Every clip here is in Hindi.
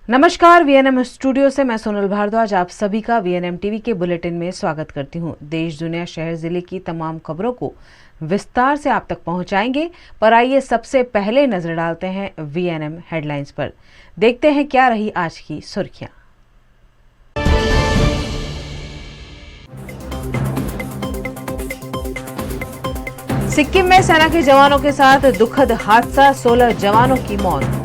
नमस्कार, वीएनएम स्टूडियो से मैं सोनल भारद्वाज आप सभी का वीएनएम टीवी के बुलेटिन में स्वागत करती हूं। देश दुनिया शहर जिले की तमाम खबरों को विस्तार से आप तक पहुंचाएंगे, पर आइए सबसे पहले नजर डालते हैं वीएनएम हेडलाइंस पर। देखते हैं क्या रही आज की सुर्खियां। सिक्किम में सेना के जवानों के साथ दुखद हादसा, 16 जवानों की मौत।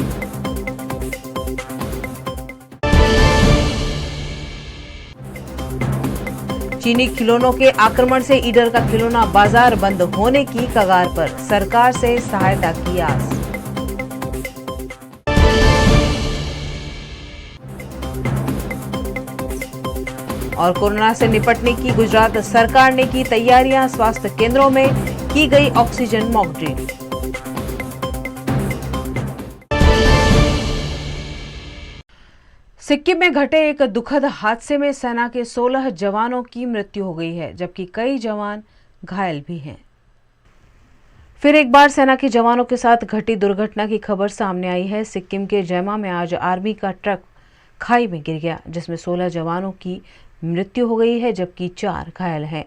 चीनी खिलौनों के आक्रमण से ईडर का खिलौना बाजार बंद होने की कगार पर, सरकार से सहायता की आस। और कोरोना से निपटने की गुजरात सरकार ने की तैयारियां, स्वास्थ्य केंद्रों में की गई ऑक्सीजन मॉक ड्रिल। सिक्किम में घटे एक दुखद हादसे में सेना के 16 जवानों की मृत्यु हो गई है, जबकि कई जवान घायल भी हैं। फिर एक बार सेना के जवानों के साथ घटी दुर्घटना की खबर सामने आई है। सिक्किम के जैमा में आज आर्मी का ट्रक खाई में गिर गया, जिसमें 16 जवानों की मृत्यु हो गई है, जबकि 4 घायल हैं।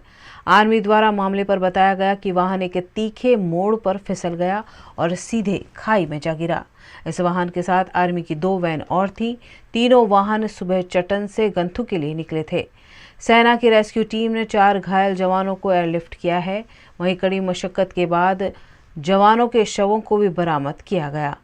आर्मी द्वारा मामले पर बताया गया कि वाहन एक तीखे मोड़ पर फिसल गया और सीधे खाई में जा गिरा। इस वाहन के साथ आर्मी की 2 वैन और थी। तीनों वाहन सुबह चटन से गंथु के लिए निकले थे। सेना की रेस्क्यू टीम ने 4 घायल जवानों को एयरलिफ्ट किया है। वहीं कड़ी मशक्कत के बाद जवानों के शवों को भी बरामद किया गया।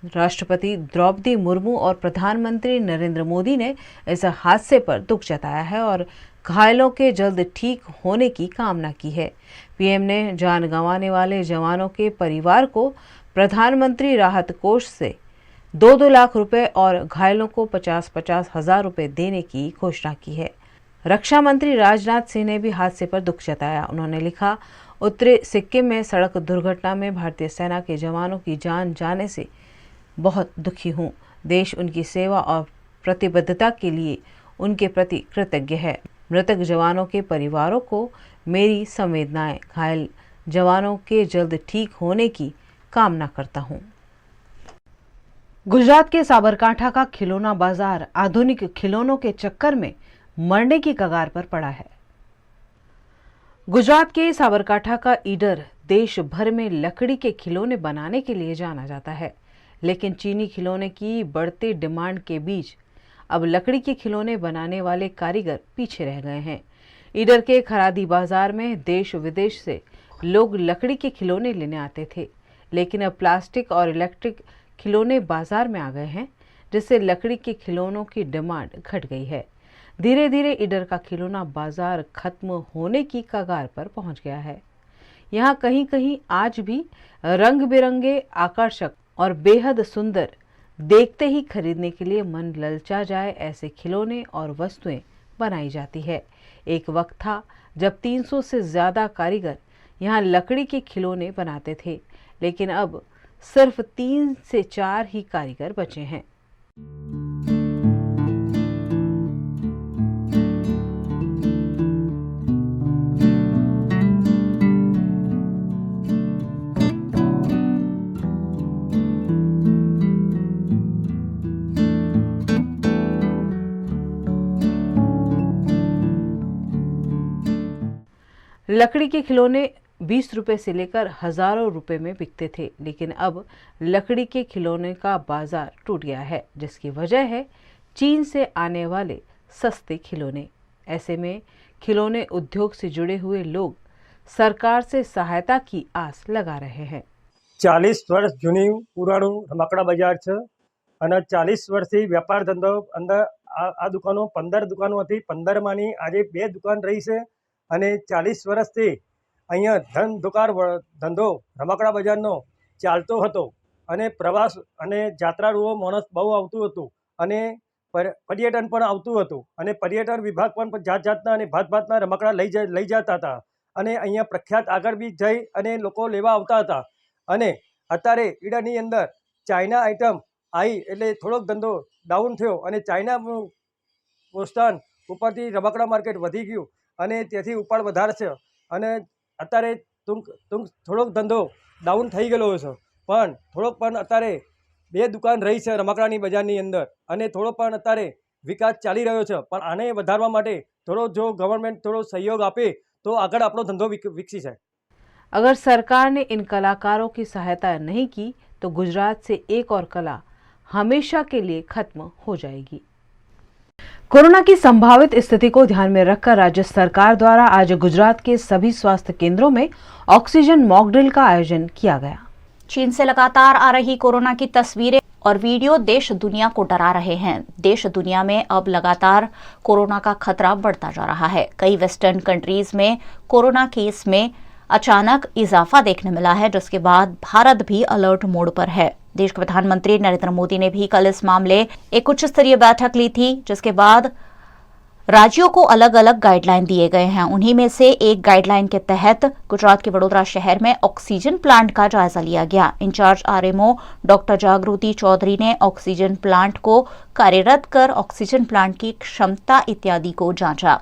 राष्ट्रपति द्रौपदी मुर्मू और प्रधानमंत्री नरेंद्र मोदी ने इस हादसे पर दुख जताया है और घायलों के जल्द ठीक होने की कामना की है। पीएम ने जान गंवाने वाले जवानों के परिवार को प्रधानमंत्री राहत कोष से 2-2 लाख रुपए और घायलों को 50-50 हजार रुपए देने की घोषणा की है। रक्षा मंत्री राजनाथ सिंह ने भी हादसे पर दुख जताया। उन्होंने लिखा, उत्तरी सिक्किम में सड़क दुर्घटना में भारतीय सेना के जवानों की जान जाने से बहुत दुखी हूँ। देश उनकी सेवा और प्रतिबद्धता के लिए उनके प्रति कृतज्ञ है। मृतक जवानों के परिवारों को मेरी संवेदनाएं। घायल जवानों के जल्द ठीक होने की कामना करता हूं। गुजरात के साबरकांठा का खिलौना बाजार आधुनिक खिलौनों के चक्कर में मरने की कगार पर पड़ा है। गुजरात के साबरकांठा का ईडर देश भर में लकड़ी के खिलौने बनाने के लिए जाना जाता है, लेकिन चीनी खिलौने की बढ़ती डिमांड के बीच अब लकड़ी के खिलौने बनाने वाले कारीगर पीछे रह गए हैं। ईडर के खरादी बाजार में देश विदेश से लोग लकड़ी के खिलौने लेने आते थे, लेकिन अब प्लास्टिक और इलेक्ट्रिक खिलौने बाजार में आ गए हैं, जिससे लकड़ी के खिलौनों की डिमांड घट गई है। धीरे धीरे ईडर का खिलौना बाजार खत्म होने की कगार पर पहुंच गया है। यहाँ कहीं कहीं आज भी रंग बिरंगे, आकर्षक और बेहद सुंदर, देखते ही खरीदने के लिए मन ललचा जाए ऐसे खिलौने और वस्तुएं बनाई जाती है। एक वक्त था जब 300 से ज्यादा कारीगर यहाँ लकड़ी के खिलौने बनाते थे, लेकिन अब सिर्फ 3 से 4 ही कारीगर बचे हैं। लकड़ी के खिलौने 20 रुपए से लेकर हजारों रुपए में बिकते थे, लेकिन अब लकड़ी के खिलौने का बाजार टूट गया है, जिसकी वजह है चीन से आने वाले सस्ते खिलौने। ऐसे में खिलौने उद्योग से जुड़े हुए लोग सरकार से सहायता की आस लगा रहे हैं। 40 वर्ष जूनी पुराणु रमकड़ा बजार है અને 40 વર્ષથી વેપાર ધંધો અંદર આ દુકાનો 15 દુકાનો હતી, 15 માની આજે 2 દુકાન રહી છે અને 40 વર્ષથી અહીંયા ધંધો રમકડા બજારનો ચાલતો હતો અને પ્રવાસ અને જાત્રાળુઓ માણસ બહુ આવતું હતું અને પર્યટન પણ આવતું હતું અને પર્યટન વિભાગ પણ જાત જાતના અને ભાત ભાતના રમકડા લઈ જતા હતા અને અહીંયા પ્રખ્યાત આગળ બી જઈ અને લોકો લેવા આવતા હતા અને અત્યારે ઈડાની અંદર ચાઇના આઈટમ આવી એટલે થોડોક ધંધો ડાઉન થયો અને ચાઇનાનું પ્રોત્સાહન ઉપરથી રમકડા માર્કેટ વધી ગયું અને તેથી ઉપાડ વધારે છે અને અત્યારે થોડોક ધંધો ડાઉન થઈ ગયેલો છે, પણ થોડોક પણ અત્યારે બે દુકાન રહી છે રમકડાની બજારની અંદર અને થોડો પણ અત્યારે વિકાસ ચાલી રહ્યો છે, પણ આને વધારવા માટે થોડો જો ગવર્મેન્ટ થોડો સહયોગ આપે તો આગળ આપણો ધંધો વિકસી જાય। अगर सरकार ने इन कलाकारों की सहायता नहीं की तो गुजरात से एक और कला हमेशा के लिए खत्म हो जाएगी। कोरोना की संभावित स्थिति को ध्यान में रखकर राज्य सरकार द्वारा आज गुजरात के सभी स्वास्थ्य केंद्रों में ऑक्सीजन मॉक ड्रिल का आयोजन किया गया। चीन से लगातार आ रही कोरोना की तस्वीरें और वीडियो देश दुनिया को डरा रहे हैं। देश दुनिया में अब लगातार कोरोना का खतरा बढ़ता जा रहा है। कई वेस्टर्न कंट्रीज में कोरोना केस में अचानक इजाफा देखने मिला है, जिसके बाद भारत भी अलर्ट मोड पर है। देश के प्रधानमंत्री नरेंद्र मोदी ने भी कल इस मामले एक उच्च स्तरीय बैठक ली थी, जिसके बाद राज्यों को अलग अलग गाइडलाइन दिए गए हैं। उन्हीं में से एक गाइडलाइन के तहत गुजरात के वडोदरा शहर में ऑक्सीजन प्लांट का जायजा लिया गया। इंचार्ज आरएमओ डॉक्टर जागृति चौधरी ने ऑक्सीजन प्लांट को कार्यरत कर ऑक्सीजन प्लांट की क्षमता इत्यादि को जांचा।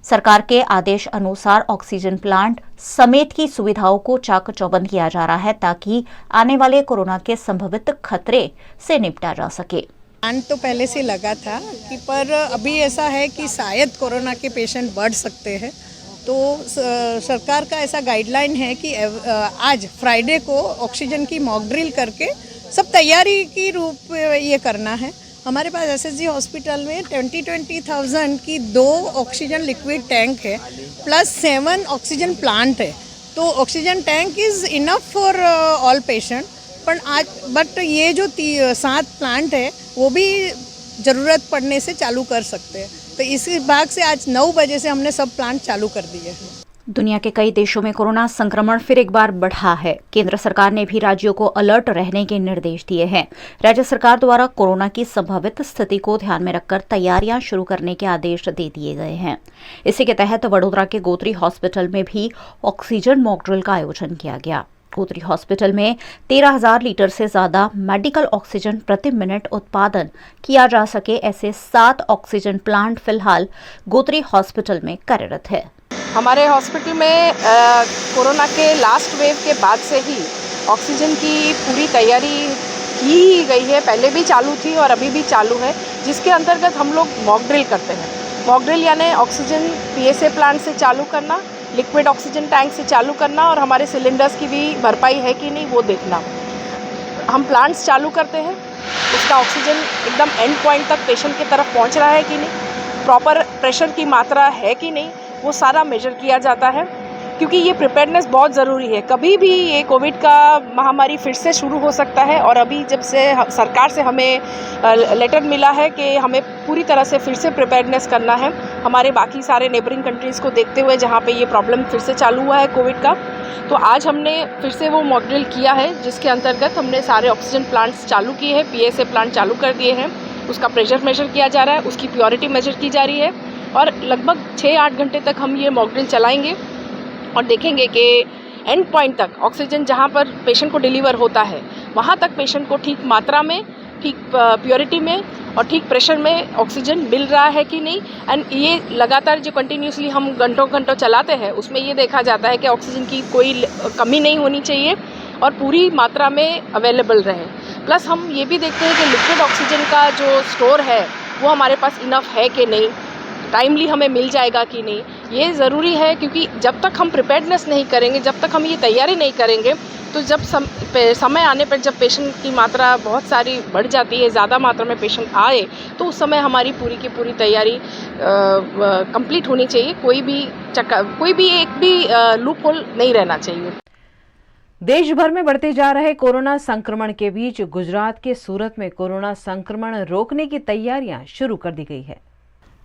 सरकार के आदेश अनुसार ऑक्सीजन प्लांट समेत की सुविधाओं को चाक चौबंद किया जा रहा है, ताकि आने वाले कोरोना के संभावित खतरे से निपटा जा सके। प्लान तो पहले से लगा था कि पर अभी ऐसा है कि शायद कोरोना के पेशेंट बढ़ सकते हैं, तो सरकार का ऐसा गाइडलाइन है कि आज फ्राइडे को ऑक्सीजन की मॉक ड्रिल करके सब तैयारी की रूप ये करना है। हमारे पास एसएसजी हॉस्पिटल में 20,000 की 2 ऑक्सीजन लिक्विड टैंक है प्लस 7 ऑक्सीजन प्लांट है, तो oxygen tank is enough for all patient. पर आज बट ये जो 7 प्लांट है वो भी ज़रूरत पड़ने से चालू कर सकते हैं, तो इसी भाग से आज 9 बजे से हमने सब प्लांट चालू कर दिए हैं। दुनिया के कई देशों में कोरोना संक्रमण फिर एक बार बढ़ा है। केंद्र सरकार ने भी राज्यों को अलर्ट रहने के निर्देश दिए हैं। राज्य सरकार द्वारा कोरोना की संभावित स्थिति को ध्यान में रखकर तैयारियां शुरू करने के आदेश दे दिए गए हैं। इसी के तहत वडोदरा के गोत्री हॉस्पिटल में भी ऑक्सीजन मॉक ड्रिल का आयोजन किया गया। गोत्री हॉस्पिटल में 13,000 लीटर से ज्यादा मेडिकल ऑक्सीजन प्रति मिनट उत्पादन किया जा सके, ऐसे 7 ऑक्सीजन प्लांट फिलहाल गोत्री हॉस्पिटल में कार्यरत है। हमारे हॉस्पिटल में कोरोना के लास्ट वेव के बाद से ही ऑक्सीजन की पूरी तैयारी की ही गई है। पहले भी चालू थी और अभी भी चालू है, जिसके अंतर्गत हम लोग मॉक ड्रिल करते हैं। मॉक ड्रिल यानी ऑक्सीजन पीएसए प्लांट से चालू करना, लिक्विड ऑक्सीजन टैंक से चालू करना और हमारे सिलेंडर्स की भी भरपाई है कि नहीं वो देखना। हम प्लांट्स चालू करते हैं, उसका ऑक्सीजन एकदम एंड पॉइंट तक पेशेंट की तरफ पहुंच रहा है कि नहीं, प्रॉपर प्रेशर की मात्रा है कि नहीं, वो सारा मेजर किया जाता है, क्योंकि ये प्रिपेयर्डनेस बहुत ज़रूरी है। कभी भी ये कोविड का महामारी फिर से शुरू हो सकता है और अभी जब से सरकार से हमें लेटर मिला है कि हमें पूरी तरह से फिर से प्रिपेयर्डनेस करना है हमारे बाकी सारे नेबरिंग कंट्रीज़ को देखते हुए, जहाँ पे ये प्रॉब्लम फिर से चालू हुआ है कोविड का, तो आज हमने फिर से वो मॉक ड्रिल किया है, जिसके अंतर्गत हमने सारे ऑक्सीजन प्लांट्स चालू किए हैं, पीएसए प्लांट चालू कर दिए हैं। उसका प्रेशर मेजर किया जा रहा है, उसकी प्योरिटी मेजर की जा रही है और लगभग 6-8 घंटे तक हम ये मॉक ड्रिल चलाएंगे और देखेंगे कि एंड पॉइंट तक ऑक्सीजन जहाँ पर पेशेंट को डिलीवर होता है वहाँ तक पेशेंट को ठीक मात्रा में, ठीक प्योरिटी में और ठीक प्रेशर में ऑक्सीजन मिल रहा है कि नहीं। एंड ये लगातार जो कंटिन्यूसली हम घंटों घंटों चलाते हैं उसमें ये देखा जाता है कि ऑक्सीजन की कोई कमी नहीं होनी चाहिए और पूरी मात्रा में अवेलेबल रहे। प्लस हम ये भी देखते हैं कि लिक्विड ऑक्सीजन का जो स्टोर है वो हमारे पास इनफ है कि नहीं, टाइमली हमें मिल जाएगा कि नहीं, ये ज़रूरी है। क्योंकि जब तक हम प्रिपेयर्डनेस नहीं करेंगे, जब तक हम ये तैयारी नहीं करेंगे, तो जब समय आने पर जब पेशेंट की मात्रा बहुत सारी बढ़ जाती है, ज़्यादा मात्रा में पेशेंट आए, तो उस समय हमारी पूरी की पूरी तैयारी कंप्लीट होनी चाहिए। कोई भी एक भी लूप होल नहीं रहना चाहिए। देश भर में बढ़ते जा रहे कोरोना संक्रमण के बीच गुजरात के सूरत में कोरोना संक्रमण रोकने की तैयारियां शुरू कर दी गई है।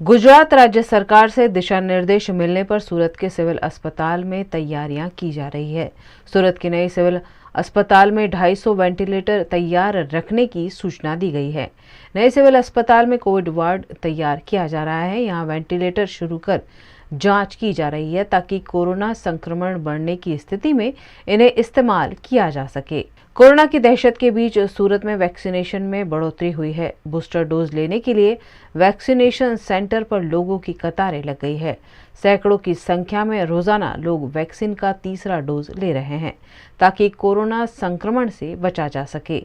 गुजरात राज्य सरकार से दिशा निर्देश मिलने पर सूरत के सिविल अस्पताल में तैयारियां की जा रही है। सूरत के नए सिविल अस्पताल में 250 वेंटिलेटर तैयार रखने की सूचना दी गई है। नए सिविल अस्पताल में कोविड वार्ड तैयार किया जा रहा है। यहां वेंटिलेटर शुरू कर जांच की जा रही है ताकि कोरोना संक्रमण बढ़ने की स्थिति में इन्हें इस्तेमाल किया जा सके। कोरोना की दहशत के बीच सूरत में वैक्सीनेशन में बढ़ोतरी हुई है। बूस्टर डोज लेने के लिए वैक्सीनेशन सेंटर पर लोगों की कतारें लग गई है। सैकड़ों की संख्या में रोजाना लोग वैक्सीन का तीसरा डोज ले रहे हैं ताकि कोरोना संक्रमण से बचा जा सके।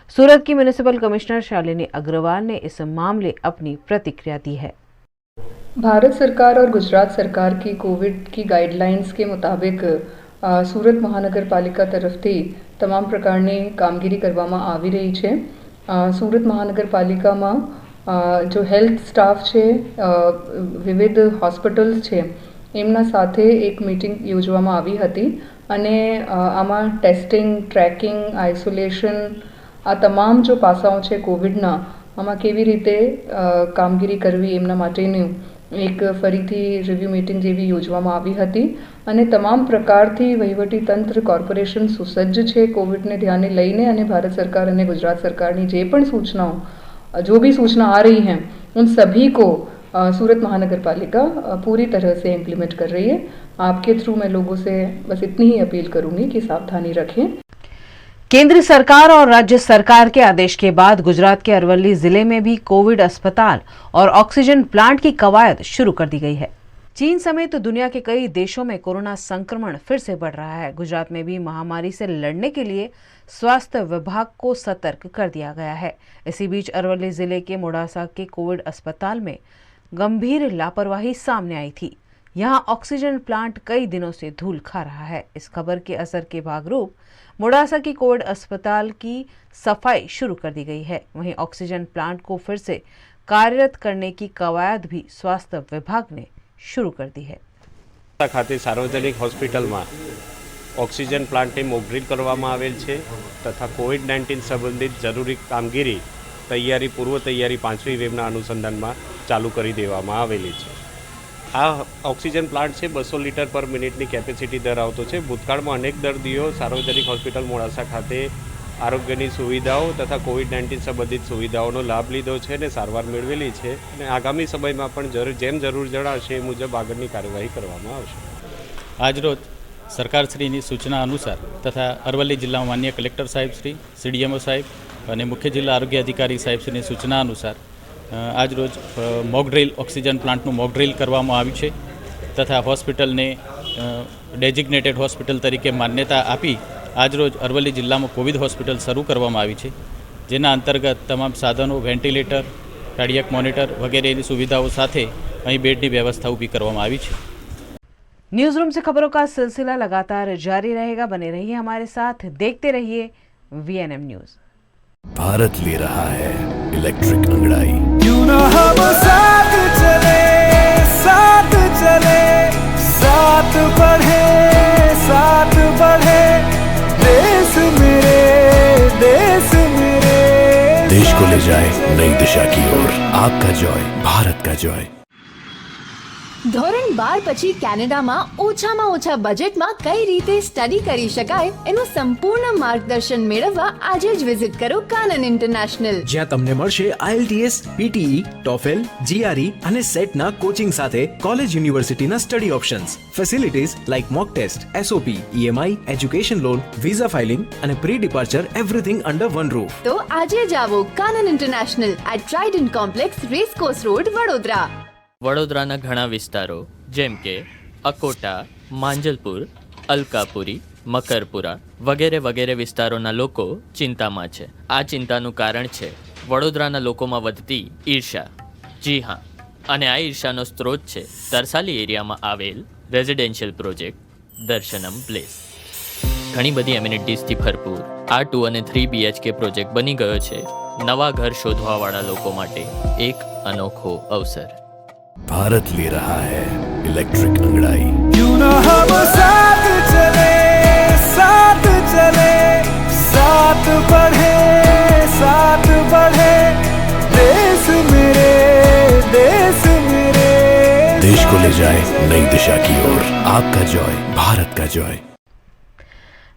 सूरत की म्युनिसिपल कमिश्नर शालिनी अग्रवाल ने इस मामले अपनी प्रतिक्रिया दी है। भारत सरकार और गुजरात सरकार की कोविड की गाइडलाइंस के मुताबिक સુરત મહાનગરપાલિકા તરફથી તમામ પ્રકારની કામગીરી કરવામાં આવી રહી છે। સુરત મહાનગરપાલિકામાં જો હેલ્થ સ્ટાફ છે, વિવિધ હોસ્પિટલ્સ છે, એમના સાથે એક મીટિંગ યોજવામાં આવી હતી અને આમાં ટેસ્ટિંગ, ટ્રેકિંગ, આઇસોલેશન, આ તમામ જો પાસાઓ છે કોવિડના, આમાં કેવી રીતે કામગીરી કરવી એમના માટેનું એક ફરીથી રિવ્યૂ મીટિંગ જેવી યોજવામાં આવી હતી અને તમામ પ્રકારથી વહીવટી તંત્ર, કોર્પોરેશન સુસજ્જ છે કોવિડને ધ્યાને લઈને અને ભારત सरकार અને ગુજરાત સરકારની જે પણ सूचनाओं, जो भी सूचना आ रही हैं, उन सभी को सूरत महानगरपालिका पूरी तरह से इम्प्लीमेंट कर रही है। आपके थ्रू मैं लोगों से बस इतनी ही अपील करूँगी कि सावधानी रखें। केंद्र सरकार और राज्य सरकार के आदेश के बाद गुजरात के अरवली जिले में भी कोविड अस्पताल और ऑक्सीजन प्लांट की कवायद शुरू कर दी गई है। चीन समेत दुनिया के कई देशों में कोरोना संक्रमण फिर से बढ़ रहा है। गुजरात में भी महामारी से लड़ने के लिए स्वास्थ्य विभाग को सतर्क कर दिया गया है। इसी बीच अरवली जिले के मोडासा के कोविड अस्पताल में गंभीर लापरवाही सामने आई थी। यहां ऑक्सीजन प्लांट कई दिनों से धूल खा रहा है। इस खबर के असर के भागरूप मोडासा की कोविड अस्पताल की सफाई शुरू कर दी गई है। वहीं ऑक्सीजन प्लांट को फिर से कार्यरत करने की कवायद भी स्वास्थ्य विभाग ने शुरू कर दी है। खाते सार्वजनिक होस्पिटल में ऑक्सीजन प्लांट ने मोकड्रील करवामां आवेल छे तथा कोविड-19 संबंधित जरूरी कामगीरी तैयारी पूर्व तैयारी 5મી વેવના अनुसंधान चालू કરી દેવામાં આવેલી છે। आ ऑक्सीजन प्लांट है 200 लीटर पर मिनिटनी केपेसिटी धरावतो छे। भूतकाळमां अनेक दर्दीओ सार्वजनिक होस्पिटल मोडासा खाते आरोग्यनी सुविधाओं तथा कोविड-19 संबंधित सुविधाओं लाभ लीधो छे ने सारवार मेळवेली छे અને आगामी समयमां पण जेम जरूर जणाशे ए मुजब आगळनी कार्यवाही करवामां आवशे। આજરોજ સરકારશ્રીની સૂચના અનુસાર તથા અરવલ્લી જિલ્લામાં માન્ય કલેક્ટર સાહેબશ્રી, CDMO સાહેબ અને મુખ્ય જિલ્લા આરોગ્ય અધિકારી સાહેબશ્રીની સૂચના અનુસાર આજરોજ મોકડ્રીલ ઓક્સિજન પ્લાન્ટનું મોકડ્રીલ કરવામાં આવ્યું છે તથા હોસ્પિટલને ડેઝિગ્નેટેડ હોસ્પિટલ તરીકે માન્યતા આપી આજરોજ અરવલ્લી જિલ્લામાં કોવિડ હોસ્પિટલ શરૂ કરવામાં આવી છે, જેના અંતર્ગત તમામ સાધનો, વેન્ટિલેટર, કાર્ડિયક મોનિટર વગેરેની સુવિધાઓ સાથે અહીં બેડની વ્યવસ્થા ઊભી કરવામાં આવી છે। न्यूज रूम से खबरों का सिलसिला लगातार जारी रहेगा। बने रहिए हमारे साथ, देखते रहिए VNM न्यूज। भारत ले रहा है इलेक्ट्रिक अंगड़ाई। क्यों ना हम साथ चले, साथ चले, साथ बढ़े, साथ बढ़े, देश मेरे, देश मेरे। देश को ले जाए नई दिशा की ओर। आपका जॉय, भारत का जॉय। ધોરણ 12 પછી કેનેડામાં ઓછામાં ઓછા બજેટમાં કઈ રીતે સ્ટડી કરી શકાય એનું સંપૂર્ણ માર્ગદર્શન મેળવવા આજે જ વિઝિટ કરો કાનન ઇન્ટરનેશનલ, જ્યાં તમને મળશે IELTS, PTE, TOEFL, GRE અને સેટના કોચિંગ સાથે કોલેજ યુનિવર્સિટીના study options, facilities like mock test, SOP, EMI, education loan, visa filing અને pre departure, everything under one roof. તો આજે જ આવો Kanan international at trident complex, racecourse road, Vadodara. વડોદરાના ઘણા વિસ્તારો જેમ કે અકોટા, માંજલપુર, અલકાપુરી, મકરપુરા વગેરે વગેરે વિસ્તારોના લોકો ચિંતામાં છે। આ ચિંતાનું કારણ છે વડોદરાના લોકોમાં વધતી ઈર્ષા। જી હા, અને આ ઈર્ષાનો સ્ત્રોત છે તરસાલી એરિયામાં આવેલ રેઝિડેન્શિયલ પ્રોજેક્ટ દર્શનમ પ્લેસ। ઘણી બધી એમિનિટીઝથી ભરપૂર આ 2 અને 3 BHK પ્રોજેક્ટ બની ગયો છે નવા ઘર શોધવાવાળા લોકો માટે એક અનોખો અવસર। भारत ले रहा है इलेक्ट्रिक अंगड़ाई। क्यों ना हम साथ चले, साथ चले, साथ बढ़े, साथ बढ़े, देश मेरे, देश मेरे। देश को ले जाए नई दिशा की ओर। आपका जॉय, भारत का जॉय।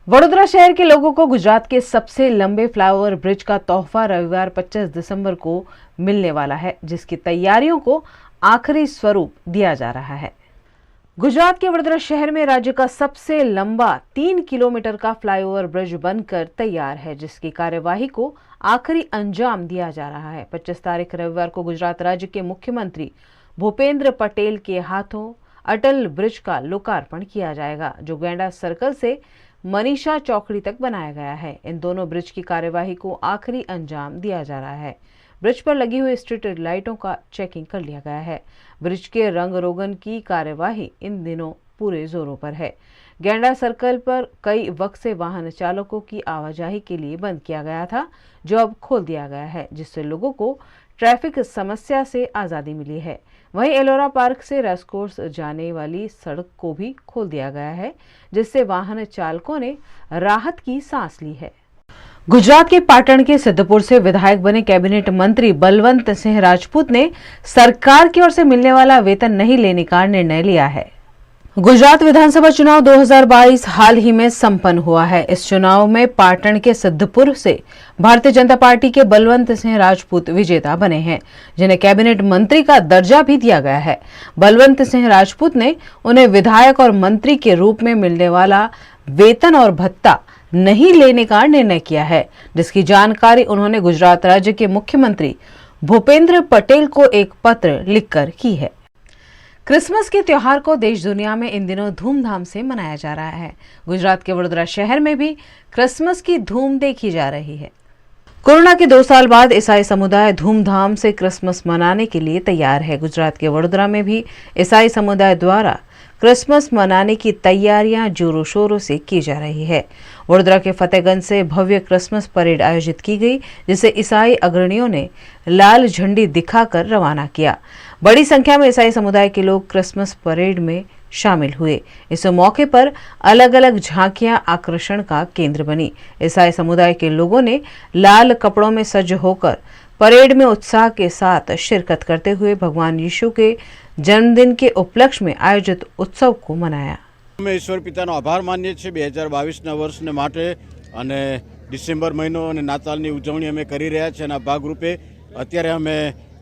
वडोदरा शहर के लोगों को गुजरात के सबसे लंबे फ्लाईओवर ब्रिज का तोहफा रविवार 25 दिसंबर को मिलने वाला है, जिसकी तैयारियों को आखिरी स्वरूप दिया जा रहा है। गुजरात के वडोदरा शहर में राज्य का सबसे लंबा 3 किलोमीटर का फ्लाईओवर ब्रिज बनकर तैयार है, जिसकी कार्यवाही को आखिरी अंजाम दिया जा रहा है। 25 तारीख रविवार को गुजरात राज्य के मुख्यमंत्री भूपेंद्र पटेल के हाथों अटल ब्रिज का लोकार्पण किया जाएगा, जो गैंडा सर्कल से मनीषा चौकड़ी तक बनाया गया है। इन दोनों ब्रिज की कार्यवाही को आखिरी अंजाम दिया जा रहा है। ब्रिज पर लगी हुई स्ट्रीट लाइटों का चेकिंग कर लिया गया है। ब्रिज के रंग रोगन की कार्यवाही इन दिनों पूरे जोरों पर है। गैंडा सर्कल पर कई वक्त से वाहन चालकों की आवाजाही के लिए बंद किया गया था, जो अब खोल दिया गया है, जिससे लोगों को ट्रैफिक समस्या से आज़ादी मिली है। वहीं एलोरा पार्क से रेसकोर्स जाने वाली सड़क को भी खोल दिया गया है, जिससे वाहन चालकों ने राहत की सांस ली है। गुजरात के पाटण के सिद्धपुर से विधायक बने कैबिनेट मंत्री बलवंत सिंह राजपूत ने सरकार की ओर से मिलने वाला वेतन नहीं लेने का निर्णय लिया है। गुजरात विधानसभा चुनाव 2022 हाल ही में संपन्न हुआ है। इस चुनाव में पाटण के सिद्धपुर से भारतीय जनता पार्टी के बलवंत सिंह राजपूत विजेता बने हैं, जिन्हें कैबिनेट मंत्री का दर्जा भी दिया गया है। बलवंत सिंह राजपूत ने उन्हें विधायक और मंत्री के रूप में मिलने वाला वेतन और भत्ता नहीं लेने का निर्णय किया है, जिसकी जानकारी उन्होंने गुजरात राज्य के मुख्यमंत्री भूपेंद्र पटेल को एक पत्र लिखकर की है। क्रिसमस के त्योहार को देश दुनिया में इन दिनों धूमधाम से मनाया जा रहा है। गुजरात के वडोदरा शहर में भी क्रिसमस की धूम देखी जा रही है। कोरोना के 2 साल बाद ईसाई समुदाय धूमधाम से क्रिसमस मनाने के लिए तैयार है। गुजरात के वडोदरा में भी ईसाई समुदाय द्वारा क्रिसमस मनाने की तैयारियां जोरों शोरों से की जा रही है। वडोदरा के फतेहगंज से भव्य क्रिसमस परेड आयोजित की गई, जिसे ईसाई अग्रणियों ने लाल झंडी दिखाकर रवाना किया। बड़ी संख्या में ईसाई समुदाय के लोग क्रिसमस परेड में शामिल हुए। इस मौके पर अलग अलग झांकियां आकर्षण का केंद्र बनी। ईसाई समुदाय के लोगों ने लाल कपड़ों में सज होकर परेड में उत्साह के साथ शिरकत करते हुए भगवान यीशु के जन्मदिन के उपलक्ष्य में आयोजित उत्सव को मनाया। અમે ઈશ્વર પિતાનો આભાર માનીએ છીએ 2022ના વર્ષને માટે અને ડિસેમ્બર મહિનો અને નાતાલની ઉજવણી અમે કરી રહ્યા છીએ અને ભાગરૂપે અત્યારે અમે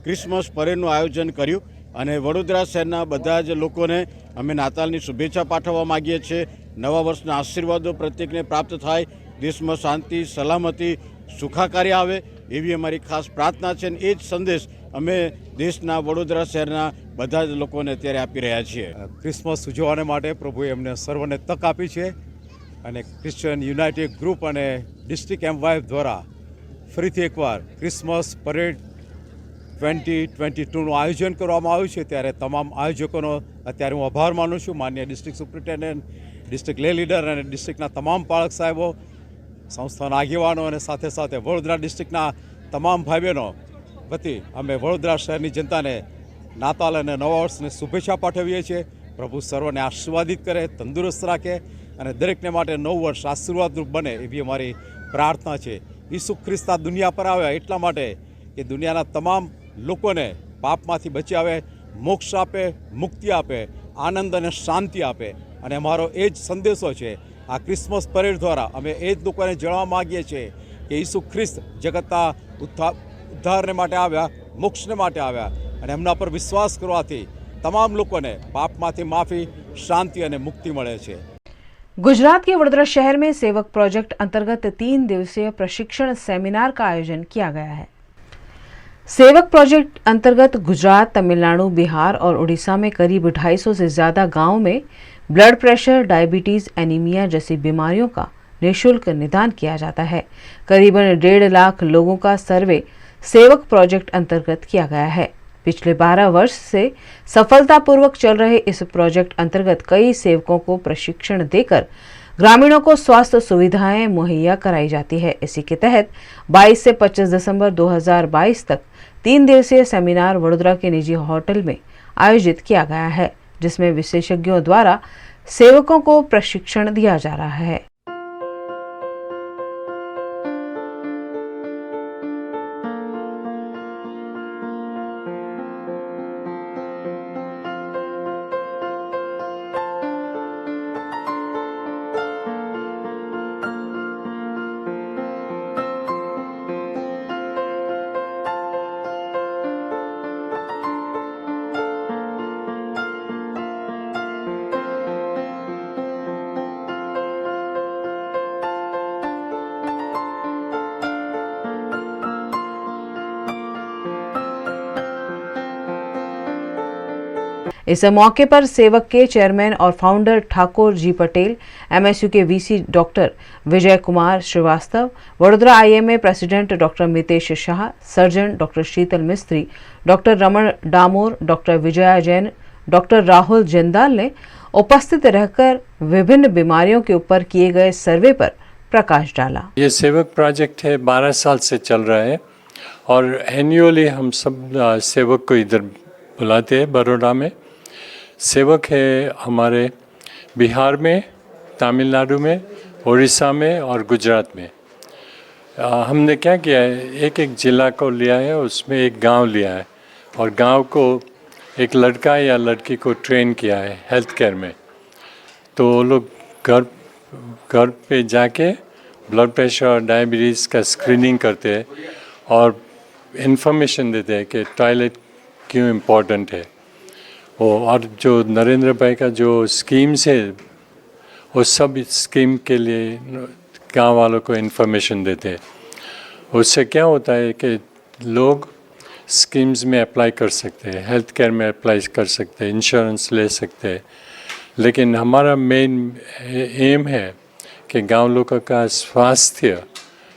ક્રિસમસ પરેડનું આયોજન કર્યું અને વડોદરા શહેરના બધા જ લોકોને અમે નાતાલની શુભેચ્છા પાઠવવા માગીએ છીએ। નવા વર્ષના આશીર્વાદો પ્રત્યેકને પ્રાપ્ત થાય, દેશમાં શાંતિ સલામતી સુખાકારી આવે એવી અમારી ખાસ પ્રાર્થના છે અને એ જ સંદેશ અમે દેશના વડોદરા શહેરના બધા જ લોકોને અત્યારે આપી રહ્યા છીએ। ક્રિસમસ ઉજવવાને માટે પ્રભુએ અમને સર્વને તક આપી છે અને ક્રિશ્ચિયન યુનાઇટેડ ગ્રુપ અને ડિસ્ટ્રિક્ટ એમવાયએફ દ્વારા ફરીથી એકવાર ક્રિસમસ પરેડ 2022નું આયોજન કરવામાં આવ્યું છે। ત્યારે તમામ આયોજકોનો અત્યારે હું આભાર માનું છું। માન્ય ડિસ્ટ્રિક્ટ સુપ્રિન્ટેન્ડન્ટ, ડિસ્ટ્રિક્ટ લે લીડર અને ડિસ્ટ્રિક્ટના તમામ પાળક સાહેબો, સંસ્થાના આગેવાનો અને સાથે સાથે વડોદરા ડિસ્ટ્રિક્ટના તમામ ભાઈ બહેનો વતી અમે વડોદરા શહેરની જનતાને નાતાલ અને નવા વર્ષની શુભેચ્છા પાઠવીએ છીએ। પ્રભુ સર્વને આશીર્વાદિત કરે, તંદુરસ્ત રાખે અને દરેકને માટે નવું વર્ષ આશીર્વાદરૂપ બને એવી અમારી પ્રાર્થના છે। ઈસુ ખ્રિસ્ત આ દુનિયા પર આવ્યા એટલા માટે કે દુનિયાના તમામ લોકોને પાપમાંથી બચાવે, મોક્ષ આપે, મુક્તિ આપે, આનંદ અને શાંતિ આપે અને અમારો એ જ સંદેશો છે। આ ક્રિસમસ પરેડ દ્વારા અમે એ જ લોકોને જણાવવા માગીએ છીએ કે ઈસુ ખ્રિસ્ત જગતના ઉદ્ધારને માટે આવ્યા, મોક્ષને માટે આવ્યા અને એમના પર વિશ્વાસ કરવાથી તમામ લોકોને પાપમાંથી માફી, શાંતિ અને મુક્તિ મળે છે। गुजरात के वडोदरा शहर में सेवक प्रोजेक्ट अंतर्गत 3 दिवसीय प्रशिक्षण सेमिनार का आयोजन किया गया है। सेवक प्रोजेक्ट अंतर्गत गुजरात, तमिलनाडु, बिहार और उड़ीसा में करीब 250 से ज्यादा गांवों में ब्लड प्रेशर, डायबिटीज, एनीमिया जैसी बीमारियों का निःशुल्क निदान किया जाता है। करीबन 1.5 लाख लोगों का सर्वे सेवक प्रोजेक्ट अंतर्गत किया गया है। पिछले 12 वर्ष से सफलतापूर्वक चल रहे इस प्रोजेक्ट अंतर्गत कई सेवकों को प्रशिक्षण देकर ग्रामीणों को स्वास्थ्य सुविधाएं मुहैया कराई जाती है। इसी के तहत 22 से 25 दिसंबर 2022 तक 3 दिवसीय सेमिनार वडोदरा के निजी होटल में आयोजित किया गया है, जिसमें विशेषज्ञों द्वारा सेवकों को प्रशिक्षण दिया जा रहा है। इस मौके पर सेवक के चेयरमैन और फाउंडर ठाकुर जी पटेल, MSU के VC doctor Vijay Kumar Shrivastava, Vadodara IMA president doctor Mitesh Shah, surgeon doctor Sheetal Mistry, doctor Raman Damor, doctor Vijaya Jain, doctor Rahul Jindal ने उपस्थित रहकर विभिन्न बीमारियों के ऊपर किए गए सर्वे पर प्रकाश डाला। ये सेवक प्रोजेक्ट है, 12 साल से चल रहा है और एनुअली हम सब सेवक को इधर बुलाते हैं। बड़ौदा में सेवक है हमारे बिहार में, तमिलनाडु में, उड़ीसा में और गुजरात में। हमने क्या किया है, एक एक ज़िला को लिया है, उसमें एक गांव लिया है और गांव को एक लड़का या लड़की को ट्रेन किया है हेल्थ केयर में। तो वो लोग घर पे जाके ब्लड प्रेशर और डायबिटीज़ का स्क्रीनिंग करते हैं और इन्फॉर्मेशन देते हैं कि टॉयलेट क्यों इम्पोर्टेंट है। वो और जो नरेंद्र भाई का जो स्कीम्स है वो सब स्कीम के लिए गांव वालों को इन्फॉर्मेशन देते हैं। उससे क्या होता है कि लोग स्कीम्स में अप्लाई कर सकते हैं, हेल्थ केयर में अप्लाई कर सकते हैं, इंश्योरेंस ले सकते हैं। लेकिन हमारा मेन एम है कि गांव लोगों का स्वास्थ्य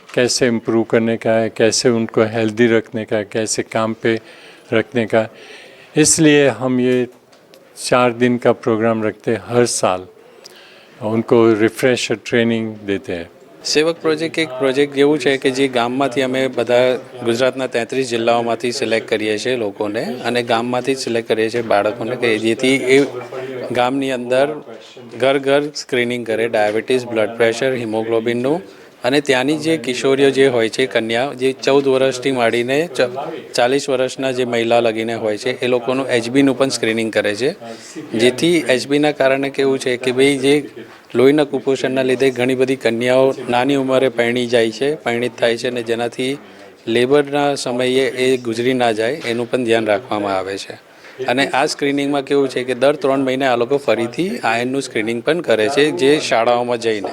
कैसे इम्प्रूव करने का है, कैसे उनको हेल्दी रखने का, कैसे काम पे रखने का। इसलिए हम ये 4 दिन का प्रोग्राम रखते हैं हर साल, उनको रिफ्रेशर ट्रेनिंग देते हैं। સેવક પ્રોજેક્ટ એક પ્રોજેક્ટ એવું છે કે જે ગામમાંથી અમે બધા ગુજરાતના 33 જિલ્લાઓમાંથી સિલેક્ટ કરીએ છીએ લોકોને અને ગામમાંથી જ સિલેક્ટ કરીએ છીએ બાળકોને કે જેથી એ ગામની અંદર ઘર ઘર સ્ક્રીનિંગ કરે ડાયાબિટીસ, બ્લડ પ્રેશર, હિમોગ્લોબિનનું અને ત્યાંની જે કિશોરીઓ જે હોય છે કન્યા જે 14 વર્ષથી માંડીને 40 વર્ષના જે મહિલા લગીને હોય છે એ લોકોનું HBનું પણ સ્ક્રીનિંગ કરે છે જેથી HBના કારણે કેવું છે કે ભાઈ જે લોહીના કુપોષણના લીધે ઘણી બધી કન્યાઓ નાની ઉંમરે પરણી જાય છે, પરિણીત થાય છે અને જેનાથી લેબરના સમયે એ ગુજરી ના જાય એનું પણ ધ્યાન રાખવામાં આવે છે। અને આ સ્ક્રીનિંગમાં કેવું છે કે દર 3 મહિને આ લોકો ફરીથી આયનનું સ્ક્રીનિંગ પણ કરે છે જે શાળાઓમાં જઈને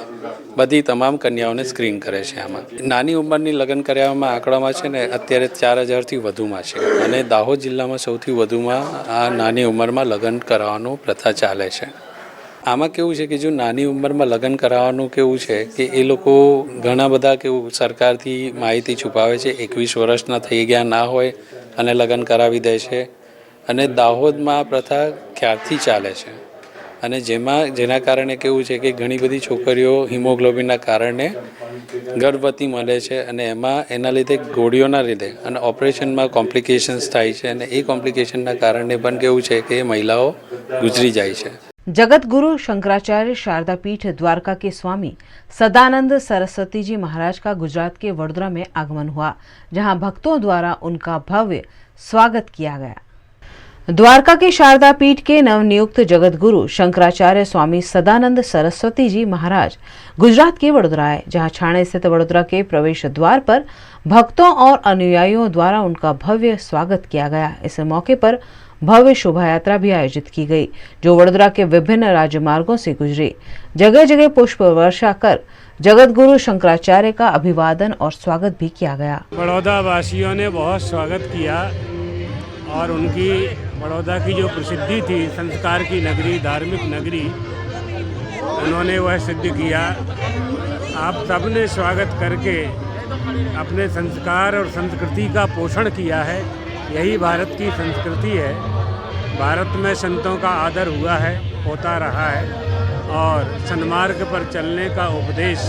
બધી તમામ કન્યાઓને સ્ક્રીન કરે છે। આમાં નાની ઉંમરની લગ્ન કરાવવામાં આંકડામાં છે ને અત્યારે 4000થી વધુમાં છે અને દાહોદ જિલ્લામાં સૌથી વધુમાં આ નાની ઉંમરમાં લગ્ન કરાવવાનું પ્રથા ચાલે છે। આમાં કેવું છે કે જો નાની ઉંમરમાં લગ્ન કરાવવાનું કેવું છે કે એ લોકો ઘણા બધા કેવું સરકારથી માહિતી છુપાવે છે, 21 વર્ષના થઈ ગયા ના હોય અને લગ્ન કરાવી દે છે અને દાહોદમાં આ પ્રથા ક્યારથી ચાલે છે અને જેના કારણે કેવું છે કે ઘણી બધી છોકરીઓ હિમોગ્લોબિનના કારણે ગર્ભવતી મળે છે અને એના લીધે ગોળીઓના લીધે અને ઓપરેશનમાં કોમ્પ્લિકેશન્સ થાય છે અને એ કોમ્પ્લિકેશનના કારણે પણ કેવું છે કે મહિલાઓ ગુજરી જાય છે। जगत गुरु शंकराचार्य शारदा पीठ द्वारका के स्वामी सदानंद सरस्वती जी महाराज का गुजरात के वडोदरा में आगमन हुआ, जहां भक्तों द्वारा उनका भव्य स्वागत किया गया। द्वारका के शारदा पीठ के नवनियुक्त जगत गुरु शंकराचार्य स्वामी सदानंद सरस्वती जी महाराज गुजरात के वडोदरा आए, जहां छाणे स्थित वडोदरा के प्रवेश द्वार पर भक्तों और अनुयायियों द्वारा उनका भव्य स्वागत किया गया। इस मौके पर भव्य शोभा यात्रा भी आयोजित की गई, जो वडोदरा के विभिन्न राजमार्गों से गुजरी। जगह जगह पुष्प वर्षा कर जगत गुरु शंकराचार्य का अभिवादन और स्वागत भी किया गया। बड़ौदा वासियों ने बहुत स्वागत किया और उनकी बड़ौदा की जो प्रसिद्धि थी संस्कार की नगरी, धार्मिक नगरी, उन्होंने वह सिद्ध किया। आप सबने स्वागत करके अपने संस्कार और संस्कृति का पोषण किया है। यही भारत की संस्कृति है। भारत में संतों का आदर हुआ है, होता रहा है और सन्मार्ग पर चलने का उपदेश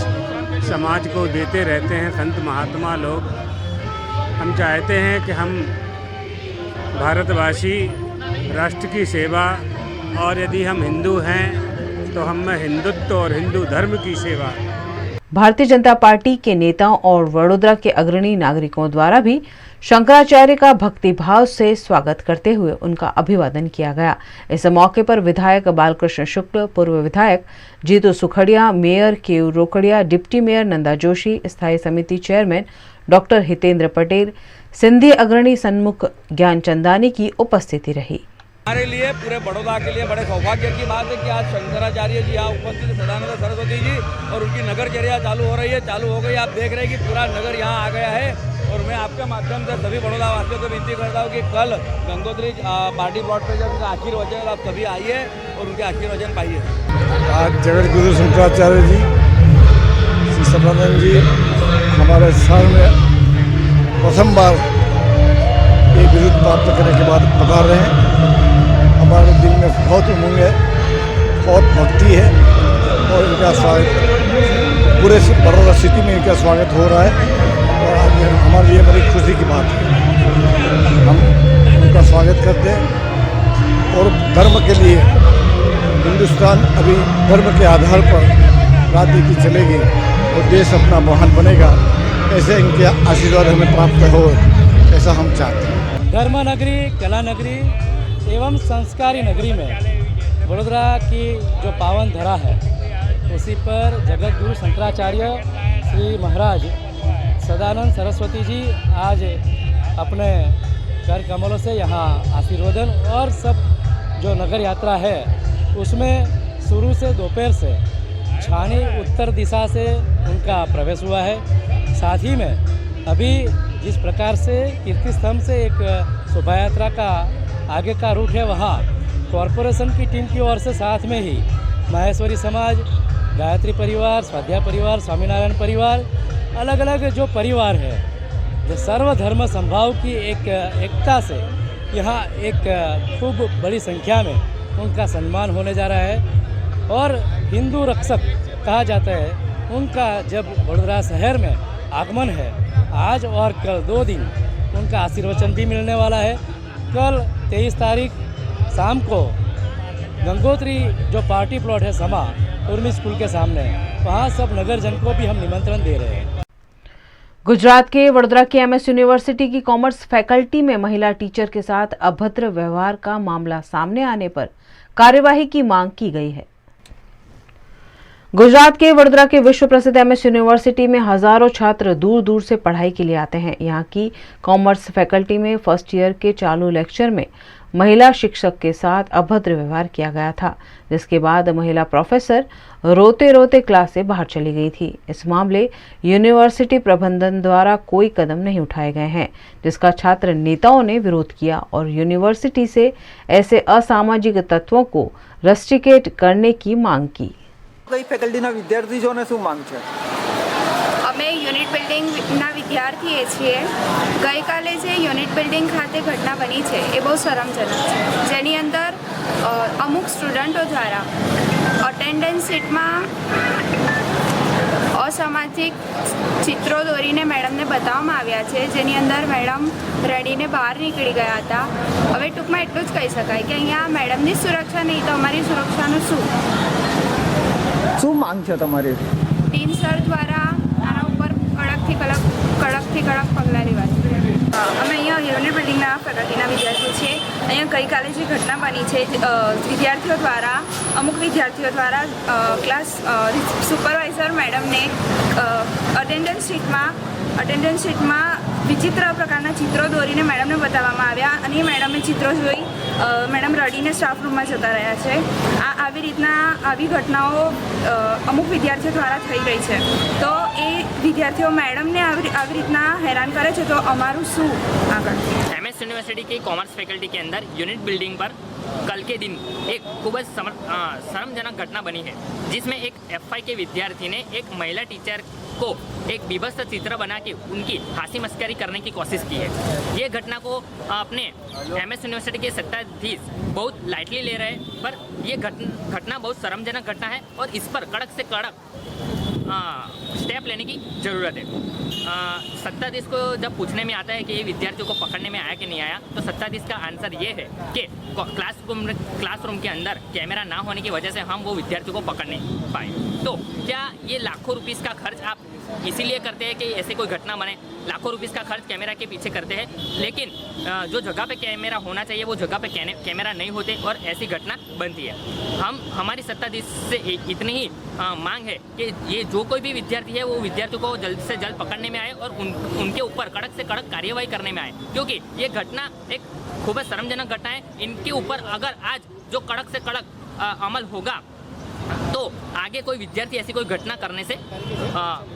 समाज को देते रहते हैं संत महात्मा लोग। हम चाहते हैं कि हम भारतवासी राष्ट्र की सेवा और यदि हम हिंदू हैं तो हम हिंदुत्व और हिंदू धर्म की सेवा। भारतीय जनता पार्टी के नेताओं और वडोदरा के अग्रणी नागरिकों द्वारा भी शंकराचार्य का भक्ति भाव से स्वागत करते हुए उनका अभिवादन किया गया। इस मौके पर विधायक बालकृष्ण शुक्ल, पूर्व विधायक Jitu Sukhadia, mayor केयू Rokadia, deputy mayor Nanda Joshi, स्थायी समिति चेयरमैन डॉक्टर हितेंद्र पटेल, सिंधी अग्रणी सन्मुख ज्ञानचंदानी की उपस्थिति रही। हमारे लिए, पूरे बड़ौदा के लिए बड़े सौभाग्य की बात है कि आज शंकराचार्य जी यहाँ उपस्थित, सदानंद सरस्वती जी और उनकी नगरचर्या चालू हो रही है, चालू हो गई। आप देख रहे हैं कि पूरा नगर यहाँ आ गया है और मैं आपके माध्यम से सभी बड़ौदा वासियों को विनती करता हूँ कि कल गंगोत्री पार्टी प्लॉट पर जब उनका आखिर वचन आप सभी आइए और उनके आखिर वचन पाइए। आज जगत गुरु शंकराचार्य जी, श्री सदानंद जी हमारे शहर में प्रथम बार एक विरुद्ध प्राप्त करने के बाद पधार रहे हैं। हमारे दिल में बहुत उमंग है, बहुत भक्ति है और इनका स्वागत पूरे बड़ौदा सिटी में इनका स्वागत हो रहा है और आज हमारे लिए बड़ी खुशी की बात है। हम उनका स्वागत करते हैं और धर्म के लिए हिंदुस्तान अभी धर्म के आधार पर राजनीति चलेगी और देश अपना महान बनेगा, ऐसे इनके आशीर्वाद हमें प्राप्त हो, ऐसा हम चाहते हैं। धर्म नगरी, कला नगरी एवं संस्कारी नगरी में वडोदरा की जो पावन धरा है, उसी पर जगत गुरु शंकराचार्य श्री महाराज सदानंद सरस्वती जी आज अपने कर कमलों से यहाँ आशीर्वादन और सब जो नगर यात्रा है उसमें शुरू से दोपहर से छानी उत्तर दिशा से उनका प्रवेश हुआ है। साथ ही में अभी जिस प्रकार से कीर्ति स्तंभ से एक शोभा यात्रा का आगे का रूट है, वहाँ कॉरपोरेशन की टीम की ओर से साथ में ही माहेश्वरी समाज, गायत्री परिवार, स्वाध्याय परिवार, स्वामीनारायण परिवार, अलग अलग जो परिवार है, जो सर्वधर्म संभाव की एक एकता से यहाँ एक खूब बड़ी संख्या में उनका सम्मान होने जा रहा है। और हिंदू रक्षक कहा जाता है, उनका जब वडोदरा शहर में आगमन है आज और कल 2 दिन उनका आशीर्वचन भी मिलने वाला है। कल 23 तारीख शाम को गंगोत्री जो पार्टी प्लॉट है समा उर्मी स्कूल के सामने, वहाँ सब नगर जन को भी हम निमंत्रण दे रहे हैं। गुजरात के वडोदरा की एमएस यूनिवर्सिटी की कॉमर्स फैकल्टी में महिला टीचर के साथ अभद्र व्यवहार का मामला सामने आने पर कार्यवाही की मांग की गई है। गुजरात के वडोदरा के विश्व प्रसिद्ध एमएस यूनिवर्सिटी में हजारों छात्र दूर दूर से पढ़ाई के लिए आते हैं। यहाँ की कॉमर्स फैकल्टी में फर्स्ट ईयर के चालू लेक्चर में महिला शिक्षक के साथ अभद्र व्यवहार किया गया था, जिसके बाद महिला प्रोफेसर रोते रोते क्लास से बाहर चली गई थी। इस मामले यूनिवर्सिटी प्रबंधन द्वारा कोई कदम नहीं उठाए गए हैं, जिसका छात्र नेताओं ने विरोध किया और यूनिवर्सिटी से ऐसे असामाजिक तत्वों को रस्टिकेट करने की मांग की। कई फैकल्टीना विद्यार्थीओने શું માંગ છે? અમે યુનિટ બિલ્ડિંગના વિદ્યાર્થીએ છીએ। ગઈકાલે જે યુનિટ બિલ્ડિંગ ખાતે ઘટના બની છે એ બહુ શરમજનક છે, જેની અંદર અમુક સ્ટુડન્ટો દ્વારા અટેન્ડન્સ શીટમાં અસામાજિક ચિત્રો દોરીને મેડમને બતાવવામાં આવ્યા છે, જેની અંદર મેડમ રડીને બહાર નીકળી ગયા હતા। હવે ટૂંકમાં એટલું જ કહી શકાય કે અહીંયા મેડમની સુરક્ષા નહીં તો અમારી સુરક્ષાનું શું? શું માંગ છે તમારી? ટીન સર દ્વારા આના ઉપર કડકથી કડક પગલાં લેવા છે। અમે અહીંયા યુનિટ બિલ્ડિંગના ફેકલ્ટીના વિદ્યાર્થીઓ છીએ। અહીંયા ગઈકાલે જે ઘટના બની છે, વિદ્યાર્થીઓ દ્વારા અમુક વિદ્યાર્થીઓ દ્વારા ક્લાસ સુપરવાઇઝર મેડમને અટેન્ડન્સ શીટમાં વિચિત્ર પ્રકારના ચિત્રો દોરીને મેડમને બતાવવામાં આવ્યા અને મેડમે ચિત્રો જોઈ મેડમ રડીને સ્ટાફ રૂમમાં જતા રહ્યા છે। આવી ઘટનાઓ અમુક વિદ્યાર્થીઓ દ્વારા થઈ રહી છે, તો એ વિદ્યાર્થીઓ મેડમને આવી રીતના હેરાન કરે છે, તો અમારું શું આગળ? एमएस यूनिवर्सिटी की कॉमर्स फैकल्टी के अंदर यूनिट बिल्डिंग पर कल के दिन एक खूब शर्मजनक घटना बनी है, जिसमें एक एफआई के विद्यार्थी ने एक महिला टीचर को एक बीभत्स चित्र बना के उनकी हंसी मस्करी करने की कोशिश की है। ये घटना को अपने एमएस यूनिवर्सिटी के सत्ताधीश बहुत लाइटली ले रहे हैं, पर ये घटना बहुत शर्मजनक घटना है और इस पर कड़क से कड़क स्टेप लेने की ज़रूरत है। सत्ताधीश को जब पूछने में आता है कि ये विद्यार्थियों को पकड़ने में आया कि नहीं आया, तो सत्ताधीश का आंसर ये है कि क्लासरूम के अंदर कैमरा ना होने की वजह से हम वो विद्यार्थियों को पकड़ नहीं पाए। तो क्या ये लाखों रुपीस का खर्च आप इसीलिए करते हैं कि ऐसे कोई घटना बने? लाखों रुपीस का खर्च कैमरा के पीछे करते हैं, लेकिन जो जगह पे कैमरा होना चाहिए वो जगह पे कैमरा नहीं होते और ऐसी घटना बनती है। हमारी सत्ताधीश से इतनी ही मांग है कि ये जो कोई भी विद्यार्थी है वो विद्यार्थियों को जल्द से जल्द पकड़ने में आए और उनके ऊपर कड़क से कड़क कार्यवाही करने में आए, क्योंकि ये घटना एक खूब शर्मजनक घटना है। इनके ऊपर अगर आज जो कड़क से कड़क अमल होगा तो तो आगे कोई विद्यार्थी ऐसी कोई घटना करने से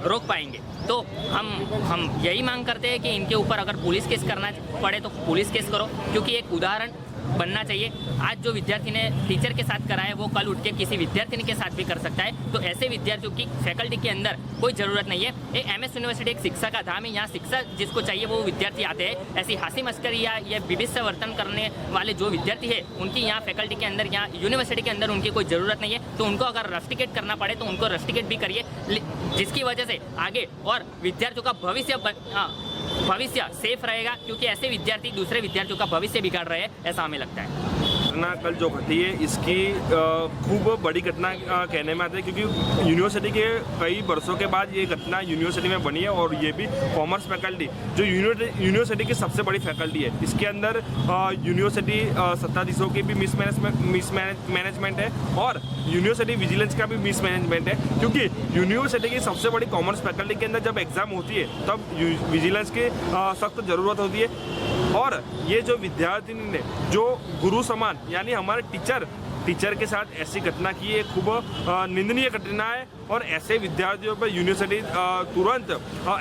रोक पाएंगे। तो हम यही मांग करते हैं कि इनके ऊपर अगर पुलिस केस करना पड़े तो पुलिस केस करो, क्योंकि एक उदाहरण बनना चाहिए। आज जो विद्यार्थी ने टीचर के साथ करा है वो कल उठ के किसी विद्यार्थिनी के साथ भी कर सकता है। तो ऐसे विद्यार्थियों की फैकल्टी के अंदर कोई ज़रूरत नहीं है। एक एमएस यूनिवर्सिटी एक शिक्षा का धाम है, यहाँ शिक्षा जिसको चाहिए वो विद्यार्थी आते हैं। ऐसी हंसी मस्करी या विभिन्न वर्तन करने वाले जो विद्यार्थी है उनकी यहाँ फैकल्टी के अंदर, यहाँ यूनिवर्सिटी के अंदर उनकी कोई ज़रूरत नहीं है। तो उनको अगर रस्टिकेट करना पड़े तो उनको रस्टिकेट भी करिए, जिसकी वजह से आगे और विद्यार्थियों का भविष्य सेफ रहेगा, क्योंकि ऐसे विद्यार्थी दूसरे विद्यार्थियों का भविष्य बिगाड़ रहे हैं, ऐसा हमें लगता है। घटना कल जो घटी है इसकी खूब बड़ी घटना कहने में आती है, क्योंकि यूनिवर्सिटी के कई वर्षों के बाद ये घटना यूनिवर्सिटी में बनी है, और ये भी कॉमर्स फैकल्टी जो यूनिवर्सिटी की सबसे बड़ी फैकल्टी है। इसके अंदर यूनिवर्सिटी सत्ताधीशों की भी मिसमैनेजमेंट है और यूनिवर्सिटी विजिलेंस का भी मिसमैनेजमेंट है, क्योंकि यूनिवर्सिटी की सबसे बड़ी कॉमर्स फैकल्टी के अंदर जब एग्ज़ाम होती है तब विजिलेंस की सख्त ज़रूरत होती है। और ये जो विद्यार्थी ने जो गुरु समान यानी हमारे टीचर के साथ ऐसी घटना की है, खूब निंदनीय घटना है, और ऐसे विद्यार्थियों पर यूनिवर्सिटी तुरंत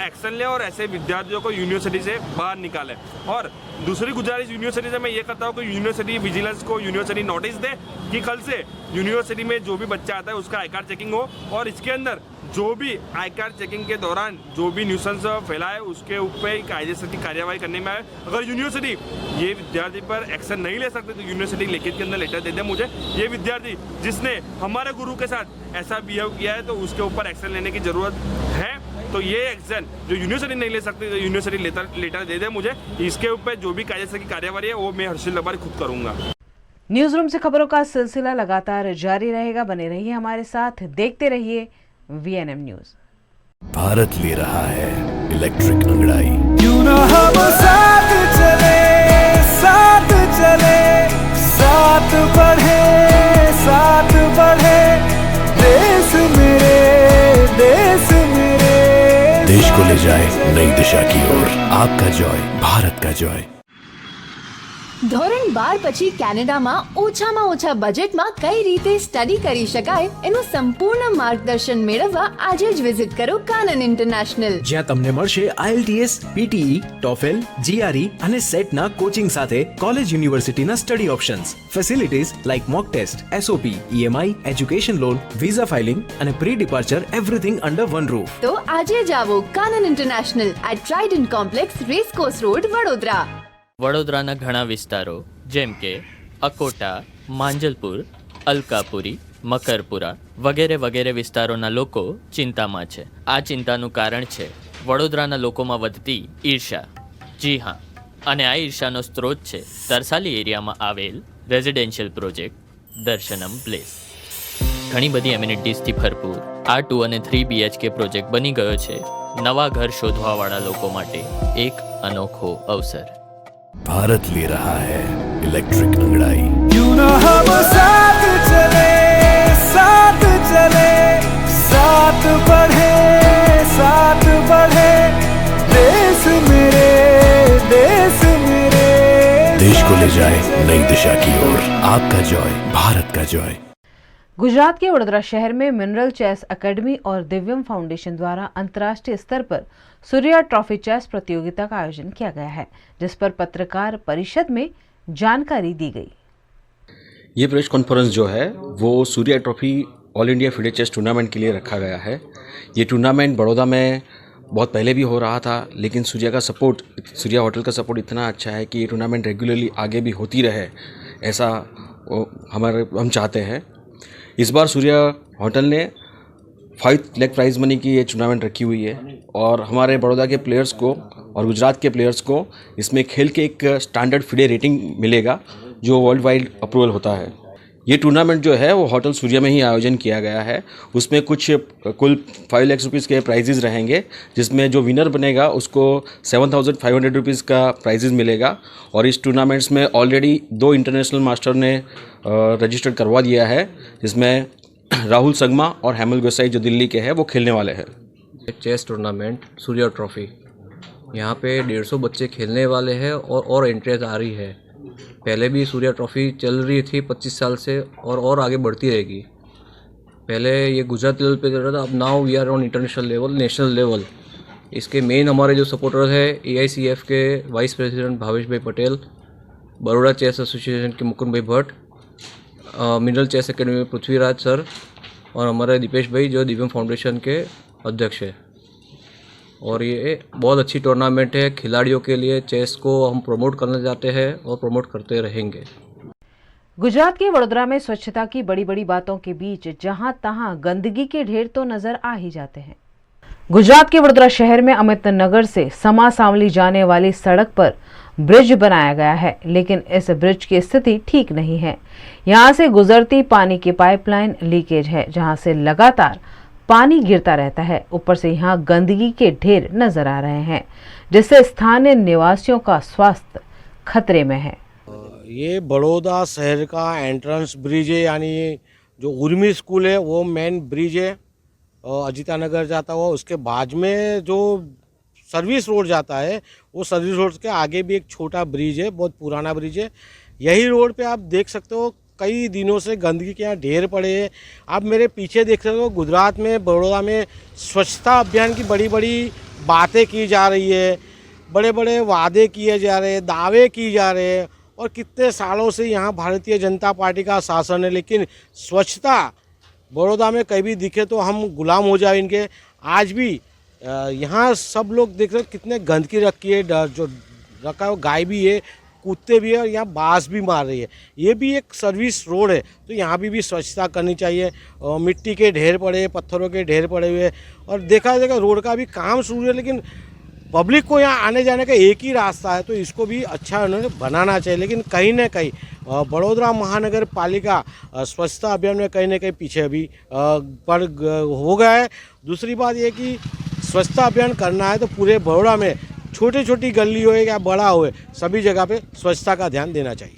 एक्शन ले और ऐसे विद्यार्थियों को यूनिवर्सिटी से बाहर निकाले। और दूसरी गुजारिश यूनिवर्सिटी से मैं ये करता हूँ कि यूनिवर्सिटी विजिलेंस को यूनिवर्सिटी नोटिस दे कि कल से यूनिवर्सिटी में जो भी बच्चा आता है उसका आई कार्ड चेकिंग हो, और इसके अंदर जो भी आई कार्ड चेकिंग के दौरान जो भी न्यूसेंस फैलाए उसके ऊपर कायदेसर की कार्यवाही करने में आए। अगर यूनिवर्सिटी ये विद्यार्थी पर एक्शन नहीं ले सकती तो यूनिवर्सिटी लिखित के अंदर लेटर दे दे मुझे, ये विद्यार्थी जिसने हमारे गुरु के साथ ऐसा बिहेव किया है तो उसके ऊपर एक्शन लेने की ज़रूरत है। तो ये एक्शन जो यूनिवर्सिटी नहीं ले सकती तो यूनिवर्सिटी लेटर दे दे मुझे, इसके ऊपर जो भी कायदेसर की कार्यवाही है वो मैं हर्षिल लबारी खुद करूँगा। न्यूज रूम से खबरों का सिलसिला लगातार जारी रहेगा, बने रहिए हमारे साथ, देखते रहिए VNM न्यूज। भारत ले रहा है इलेक्ट्रिक अंगड़ाई। क्यों ना हम साथ चले, साथ बढ़े, देश मेरे, देश को ले जाए नई दिशा की ओर। आपका जॉय, भारत का जॉय। ધોરણ 12 પછી કેનેડામાં ઓછામાં ઓછા બજેટમાં કઈ રીતે સ્ટડી કરી શકાય એનું સંપૂર્ણ માર્ગદર્શન મેળવવા આજે જ વિઝિટ કરો કાનન ઇન્ટરનેશનલ, જ્યાં તમને મળશે IELTS, PTE, TOEFL, GRE અને સેટના કોચિંગ સાથે કોલેજ યુનિવર્સિટીના study options, facilities like mock test, SOP, EMI, education loan, visa filing અને pre departure everything under one roof. તો આજે જ આવો Kanan international at trident complex, racecourse road, Vadodara. વડોદરાના ઘણા વિસ્તારો જેમ કે અકોટા, માંજલપુર, અલકાપુરી, મકરપુરા વગેરે વિસ્તારોના લોકો ચિંતામાં છે. આ ચિંતાનું કારણ છે વડોદરાના લોકોમાં વધતી ઈર્ષા. જી હા, અને આ ઈર્ષાનો સ્ત્રોત છે તરસાલી એરિયામાં આવેલ રેઝિડેન્શિયલ પ્રોજેક્ટ દર્શનમ પ્લેસ. ઘણી બધી એમ્યુનિટીઝથી ભરપૂર આ 2 અને 3 BHK પ્રોજેક્ટ બની ગયો છે નવા ઘર શોધવાવાળા લોકો માટે એક અનોખો અવસર. भारत ले रहा है इलेक्ट्रिक अंगड़ाई। क्यों ना हम साथ चले, बढ़े, देश मेरे, देश को ले जाए नई दिशा की ओर। आपका जॉय, भारत का जॉय। गुजरात के वडोदरा शहर में मिनरल चेस एकेडमी और दिव्यम फाउंडेशन द्वारा अंतर्राष्ट्रीय स्तर पर सूर्या ट्रॉफी चेस प्रतियोगिता का आयोजन किया गया है, जिस पर पत्रकार परिषद में जानकारी दी गई। ये प्रेस कॉन्फ्रेंस जो है वो Surya trophy all India FIDE chess tournament के लिए रखा गया है। ये टूर्नामेंट बड़ौदा में बहुत पहले भी हो रहा था, लेकिन सूर्या होटल का सपोर्ट इतना अच्छा है कि ये टूर्नामेंट रेगुलरली आगे भी होती रहे, ऐसा हम चाहते हैं। इस बार सूर्या होटल ने 5 लाख प्राइज़ मनी की ये टूर्नामेंट रखी हुई है, और हमारे बड़ौदा के प्लेयर्स को और गुजरात के प्लेयर्स को इसमें खेल के एक स्टैंडर्ड फीडे रेटिंग मिलेगा जो वर्ल्ड वाइड अप्रूवल होता है। ये टूर्नामेंट जो है वो होटल सूर्या में ही आयोजन किया गया है। उसमें कुल 5 लाख रुपीज़ के प्राइजेज़ रहेंगे, जिसमें जो विनर बनेगा उसको 7,500 रुपीज़ का प्राइजेज़ मिलेगा। और इस टूर्नामेंट्स में ऑलरेडी 2 इंटरनेशनल मास्टर ने रजिस्टर्ड करवा दिया है, जिसमें राहुल संगमा और हेमल गोसाई जो दिल्ली के हैं वो खेलने वाले हैं। चेस टूर्नामेंट सूर्या ट्रॉफी, यहाँ पे 150 बच्चे खेलने वाले हैं और एंट्रीज आ रही है। पहले भी सूर्या ट्रॉफी चल रही थी 25 साल से और आगे बढ़ती रहेगी। पहले ये गुजरात लेवल पे चल रहा था, अब now we are on international level, national level. इसके मेन हमारे जो सपोर्टर्स है AICF के वाइस प्रेसिडेंट भावेश भाई पटेल, बड़ौदा चेस एसोसिएशन के मुकुंद भाई भट्ट, मिनरल चेस एकेडमी में पृथ्वीराज सर और हमारे दीपेश भाई जो दिव्यम फाउंडेशन के अध्यक्ष है। और ये बहुत अच्छी टूर्नामेंट है खिलाड़ियों के लिए। चेस को हम प्रमोट करना चाहते हैं और प्रमोट करते रहेंगे। गुजरात के वडोदरा में स्वच्छता की बड़ी बड़ी बातों के बीच जहां तहां गंदगी के ढेर तो नजर आ ही जाते हैं। गुजरात के वडोदरा शहर में अमित नगर से समा सांवली जाने वाली सड़क पर ब्रिज बनाया गया है, लेकिन इस ब्रिज की स्थिति ठीक नहीं है। यहां से गुजरती पानी की पाइपलाइन लीकेज है, जहां से लगातार पानी गिरता रहता है। ऊपर से यहां गंदगी के ढेर नजर आ रहे हैं, जिससे स्थानीय निवासियों का स्वास्थ्य खतरे में है। ये बड़ौदा शहर का एंट्रेंस ब्रिज है, यानी जो उर्मी स्कूल है वो मेन ब्रिज है अजीता नगर जाता हुआ। उसके बाद में जो सर्विस रोड जाता है, वो सर्विस रोड के आगे भी एक छोटा ब्रिज है, बहुत पुराना ब्रिज है। यही रोड पे आप देख सकते हो कई दिनों से गंदगी के यहाँ ढेर पड़े हैं। आप मेरे पीछे देख सकते हो, गुजरात में बड़ौदा में स्वच्छता अभियान की बड़ी बड़ी बातें की जा रही है, बड़े बड़े वादे किए जा रहे हैं, दावे किए जा रहे हैं। और कितने सालों से यहाँ भारतीय जनता पार्टी का शासन है, लेकिन स्वच्छता बड़ौदा में कहीं भी दिखे तो हम गुलाम हो जाए इनके। आज भी यहाँ सब लोग देख रहे कितने गंदगी रखी है, जो रखा है गाय भी है, कुत्ते भी है, और यहाँ बांस भी मार रही है। ये भी एक सर्विस रोड है, तो यहाँ भी स्वच्छता करनी चाहिए। मिट्टी के ढेर पड़े, पत्थरों के ढेर पड़े हुए, और देखा जाएगा रोड का भी काम शुरू है, लेकिन पब्लिक को यहाँ आने जाने का एक ही रास्ता है, तो इसको भी अच्छा उन्होंने बनाना चाहिए। लेकिन कहीं ना कहीं बड़ौदा महानगर पालिका स्वच्छता अभियान में कहीं ना कहीं पीछे अभी पड़ हो गया है। दूसरी बात ये कि स्वच्छता अभियान करना है तो पूरे बड़ौदा में छोटी छोटी गली हो या बड़ा हो, सभी जगह पे स्वच्छता का ध्यान देना चाहिए।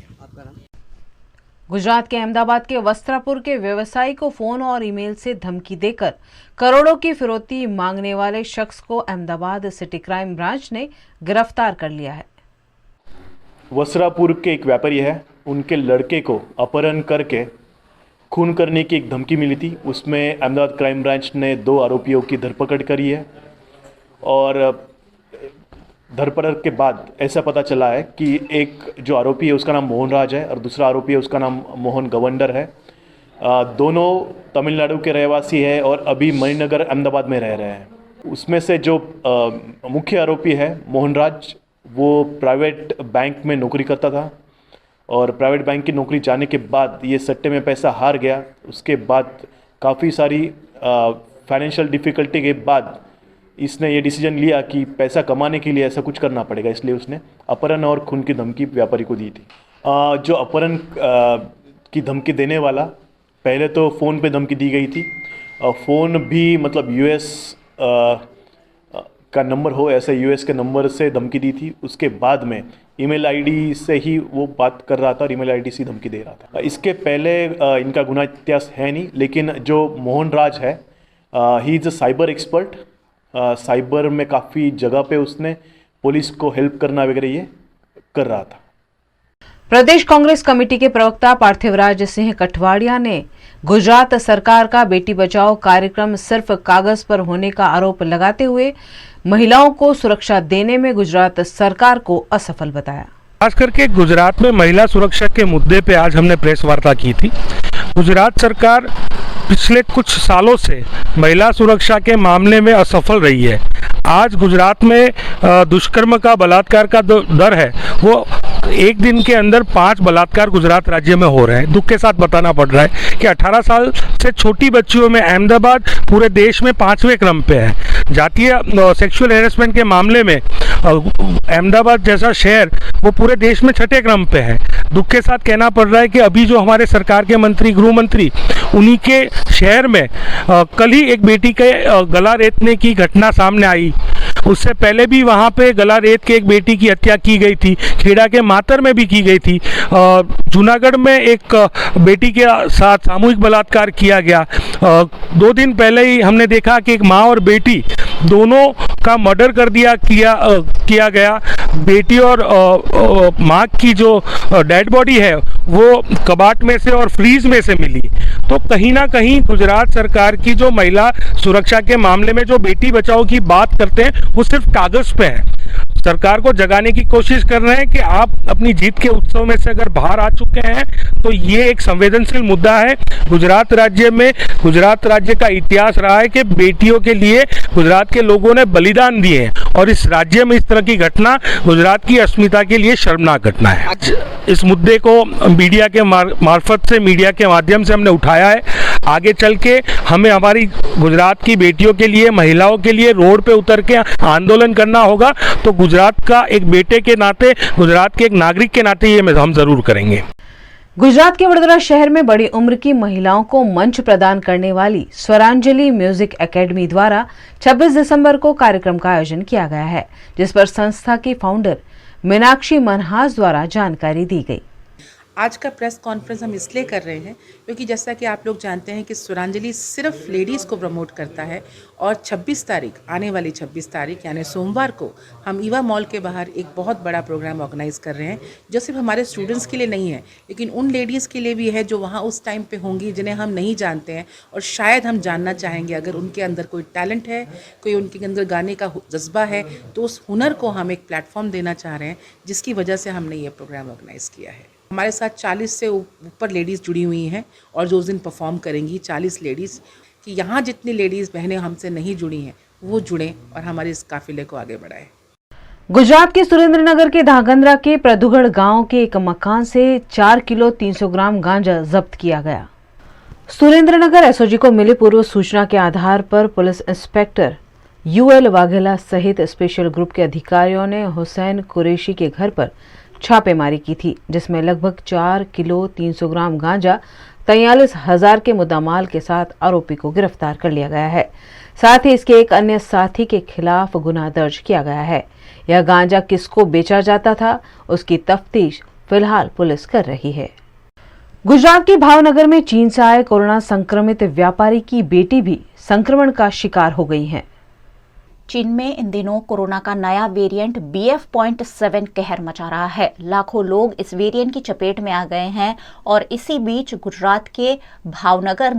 गुजरात के अहमदाबाद के वस्त्रापुर के व्यवसायी को फोन और ईमेल से धमकी देकर करोड़ों की फिरौती मांगने वाले शख्स को अहमदाबाद सिटी क्राइम ब्रांच ने गिरफ्तार कर लिया है। वस्त्रापुर के एक व्यापारी है, उनके लड़के को अपहरण करके खून करने की एक धमकी मिली थी। उसमें अहमदाबाद क्राइम ब्रांच ने 2 आरोपियों की धरपकड़ करी है। और धरपकड़ के बाद ऐसा पता चला है कि एक जो आरोपी है उसका नाम मोहन राज है और दूसरा आरोपी है उसका नाम मोहन गवंडर है। दोनों तमिलनाडु के रहवासी है और अभी मणिनगर अहमदाबाद में रह रहे हैं। उसमें से जो मुख्य आरोपी है मोहन राज, वो प्राइवेट बैंक में नौकरी करता था और प्राइवेट बैंक की नौकरी जाने के बाद ये सट्टे में पैसा हार गया। उसके बाद काफ़ी सारी फाइनेंशियल डिफ़िकल्टी के बाद इसने ये डिसीजन लिया कि पैसा कमाने के लिए ऐसा कुछ करना पड़ेगा, इसलिए उसने अपहरण और खून की धमकी व्यापारी को दी थी। जो अपहरण की धमकी देने वाला, पहले तो फ़ोन पे धमकी दी गई थी। फ़ोन भी मतलब US का नंबर हो, ऐसे US के नंबर से धमकी दी थी। उसके बाद में ईमेल आईडी से ही वो बात कर रहा था और ईमेल आईडी से धमकी दे रहा था। इसके पहले इनका गुनाह इतिहास है नहीं, लेकिन जो मोहन राज है he is a cyber expert. Cyber में काफ़ी जगह पे उसने पुलिस को हेल्प करना वगैरह ये कर रहा था। प्रदेश कांग्रेस कमेटी के प्रवक्ता पार्थिवराज सिंह कठवाड़िया ने गुजरात सरकार का बेटी बचाओ कार्यक्रम सिर्फ कागज पर होने का आरोप लगाते हुए महिलाओं को सुरक्षा देने में गुजरात सरकार को असफल बताया। खास करके गुजरात में महिला सुरक्षा के मुद्दे पे आज हमने प्रेस वार्ता की थी। गुजरात सरकार पिछले कुछ सालों से महिला सुरक्षा के मामले में असफल रही है। आज गुजरात में दुष्कर्म का, बलात्कार का दर है वो एक दिन के अंदर 5 बलात्कार गुजरात राज्य में हो रहे हैं। दुख के साथ बताना पड़ रहा है कि 18 साल से छोटी बच्चियों में अहमदाबाद पूरे देश में 5वें क्रम पे है। जातीय सेक्सुअल हैरेसमेंट के मामले में अहमदाबाद जैसा शहर वो पूरे देश में 6ठे क्रम पे है। दुख के साथ कहना पड़ रहा है कि अभी जो हमारे सरकार के मंत्री, गृह मंत्री, उन्हीं के शहर में कल ही एक बेटी के गला रेतने की घटना सामने आई। उससे पहले भी वहाँ पे गला रेत के एक बेटी की हत्या की गई थी। खेड़ा के मातर में भी की गई थी। जूनागढ़ में एक बेटी के साथ सामूहिक बलात्कार किया गया। 2 दिन पहले ही हमने देखा कि एक माँ और बेटी दोनों का मर्डर कर दिया किया गया बेटी और माँ की जो डेड बॉडी है वो कबाट में से और फ्रीज में से मिली। तो कहीं ना कहीं गुजरात सरकार की जो महिला सुरक्षा के मामले में जो बेटी बचाओ की बात करते हैं वो सिर्फ कागज पे है। सरकार को जगाने की कोशिश कर रहे हैं कि आप अपनी जीत के उत्सव में से अगर बाहर आ चुके हैं तो ये एक संवेदनशील मुद्दा है। गुजरात राज्य का इतिहास रहा है कि बेटियों के लिए गुजरात के लोगों ने बलिदान दिए हैं और इस राज्य में इस तरह की घटना गुजरात की अस्मिता के लिए शर्मनाक घटना है। आज इस मुद्दे को मीडिया के मार्फत से, मीडिया के माध्यम से हमने उठाया है। आगे चल के हमें हमारी गुजरात की बेटियों के लिए, महिलाओं के लिए रोड पे उतर के आंदोलन करना होगा। तो गुजरात का एक बेटे के नाते, गुजरात के एक नागरिक के नाते ये हम जरूर करेंगे। गुजरात के वडोदरा शहर में बड़ी उम्र की महिलाओं को मंच प्रदान करने वाली स्वरांजलि म्यूजिक एकेडमी द्वारा 26 दिसंबर को कार्यक्रम का आयोजन किया गया है, जिस पर संस्था की फाउंडर मीनाक्षी मनहास द्वारा जानकारी दी गई। आज का प्रेस कॉन्फ्रेंस हम इसलिए कर रहे हैं क्योंकि जैसा कि आप लोग जानते हैं कि स्वरांजलि सिर्फ लेडीज़ को प्रमोट करता है और 26 तारीख, आने वाली 26 तारीख यानी सोमवार को हम ईवा मॉल के बाहर एक बहुत बड़ा प्रोग्राम ऑर्गेनाइज कर रहे हैं, जो सिर्फ हमारे स्टूडेंट्स के लिए नहीं है लेकिन उन लेडीज़ के लिए भी है जो वहाँ उस टाइम पे होंगी, जिन्हें हम नहीं जानते हैं और शायद हम जानना चाहेंगे। अगर उनके अंदर कोई टैलेंट है, कोई उनके अंदर गाने का जज्बा है, तो उस हुनर को हम एक प्लेटफॉर्म देना चाह रहे हैं, जिसकी वजह से हमने ये प्रोग्राम ऑर्गेनाइज़ किया है। हमारे साथ 40 से ऊपर लेडीज़ जुड़ी हुई हैं और जो उस दिन परफॉर्म करेंगी 40 लेडीज़, कि यहाँ जितनी लेडीज़ बहनें हमसे नहीं जुड़ी हैं वो जुड़ें और हमारे इस काफिले को आगे बढ़ाएं। गुजरात के सुरेंद्रनगर के धागंद्रा के प्रदुगढ़ गांव के एक मकान से 4 किलो 300 ग्राम गांजा जब्त किया गया। सुरेंद्रनगर एसओजी को मिली पूर्व सूचना के आधार पर पुलिस इंस्पेक्टर यूएल वाघेला सहित स्पेशल ग्रुप के अधिकारियों ने हुसैन कुरैशी के घर पर छापेमारी की थी, जिसमें लगभग 4 किलो 300 ग्राम गांजा 43,000 के मुद्दामाल के साथ आरोपी को गिरफ्तार कर लिया गया है। साथ ही इसके एक अन्य साथी के खिलाफ गुनाह दर्ज किया गया है। यह गांजा किसको बेचा जाता था, उसकी तफ्तीश फिलहाल पुलिस कर रही है। गुजरात के भावनगर में चीन से आए कोरोना संक्रमित व्यापारी की बेटी भी संक्रमण का शिकार हो गई है। चीन में इन दिनों कोरोना का नया वेरिएंट BF.7 कहर मचा रहा है। लाखों लोग इस वेरिएंट की चपेट में आ गए हैं और इसी बीच गुजरात के भावनगर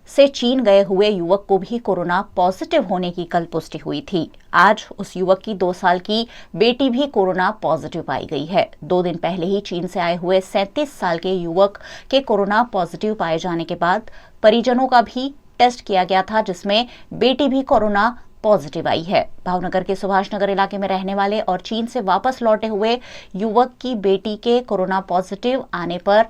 से चीन गए हुए युवक को भी कोरोना पॉजिटिव होने की कल पुष्टि हुई थी। आज उस युवक की 2 साल की बेटी भी कोरोना पॉजिटिव पाई गई है। 2 दिन पहले ही चीन से आए हुए 37 साल के युवक के कोरोना पॉजिटिव पाए जाने के बाद परिजनों का भी टेस्ट किया गया था, जिसमें बेटी भी कोरोना पॉजिटिव आई है। भावनगर के सुभाष नगर इलाके में रहने वाले और चीन से वापस लौटे हुए युवक की बेटी के कोरोना पॉजिटिव आने पर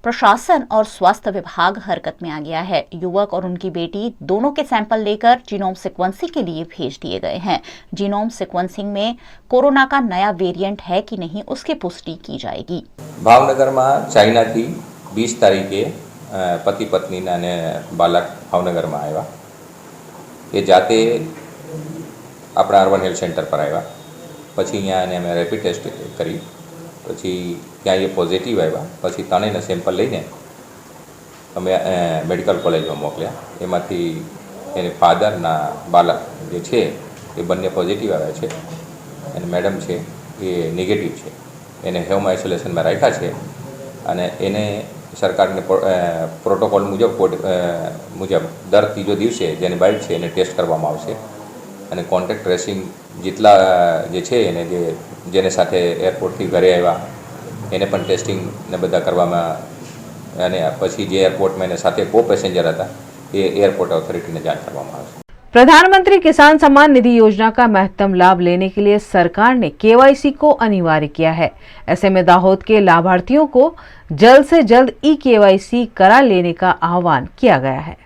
प्रशासन और स्वास्थ्य विभाग हरकत में आ गया है। युवक और उनकी बेटी दोनों के सैंपल लेकर जीनोम सीक्वेंसिंग के लिए भेज दिए गए हैं। जीनोम सीक्वेंसिंग में कोरोना का नया वेरिएंट है कि नहीं, उसकी पुष्टि की जाएगी। भावनगर में चाइना थी 20 तारीखे पति पत्नी ने बालक भावनगर में आया। ये जाते अपना अर्बन हेल्थ सेंटर पर आया, पछी अँ अमे रेपिड टेस्ट करी, पछी त्या ये पॉजिटिव आया, पछी तणेने सेम्पल लईने अमे मेडिकल कॉलेज में मोकल्या। एमांथी एने फादर ना बालक जे छे ए बंने पॉजिटिव आव्या छे अने मैडम छे ए नेगेटिव छे। एने होम आइसोलेशन में राख्या छे अने एने सरकार ने प्रोटोकॉल मुजब दर 3जो दिवसे जेने बाइट छे एने टेस्ट करवामां आवशे अने कॉन्टेक्ट ट्रेसिंग जेटला जे छे एने जेने साथे एरपोर्ट थी घरे आव्या एने पण टेस्टिंग ने बधा करवामां अने पछी जे एरपोर्ट में एने साथे को पेसेंजर हता ए एरपोर्ट ऑथोरिटी ने जाण करवामां आवशे। प्रधानमंत्री किसान सम्मान निधि योजना का महत्तम लाभ लेने के लिए सरकार ने KYC को अनिवार्य किया है। ऐसे में दाहोद के लाभार्थियों को जल्द से जल्द KYC करा लेने का आह्वान किया गया है।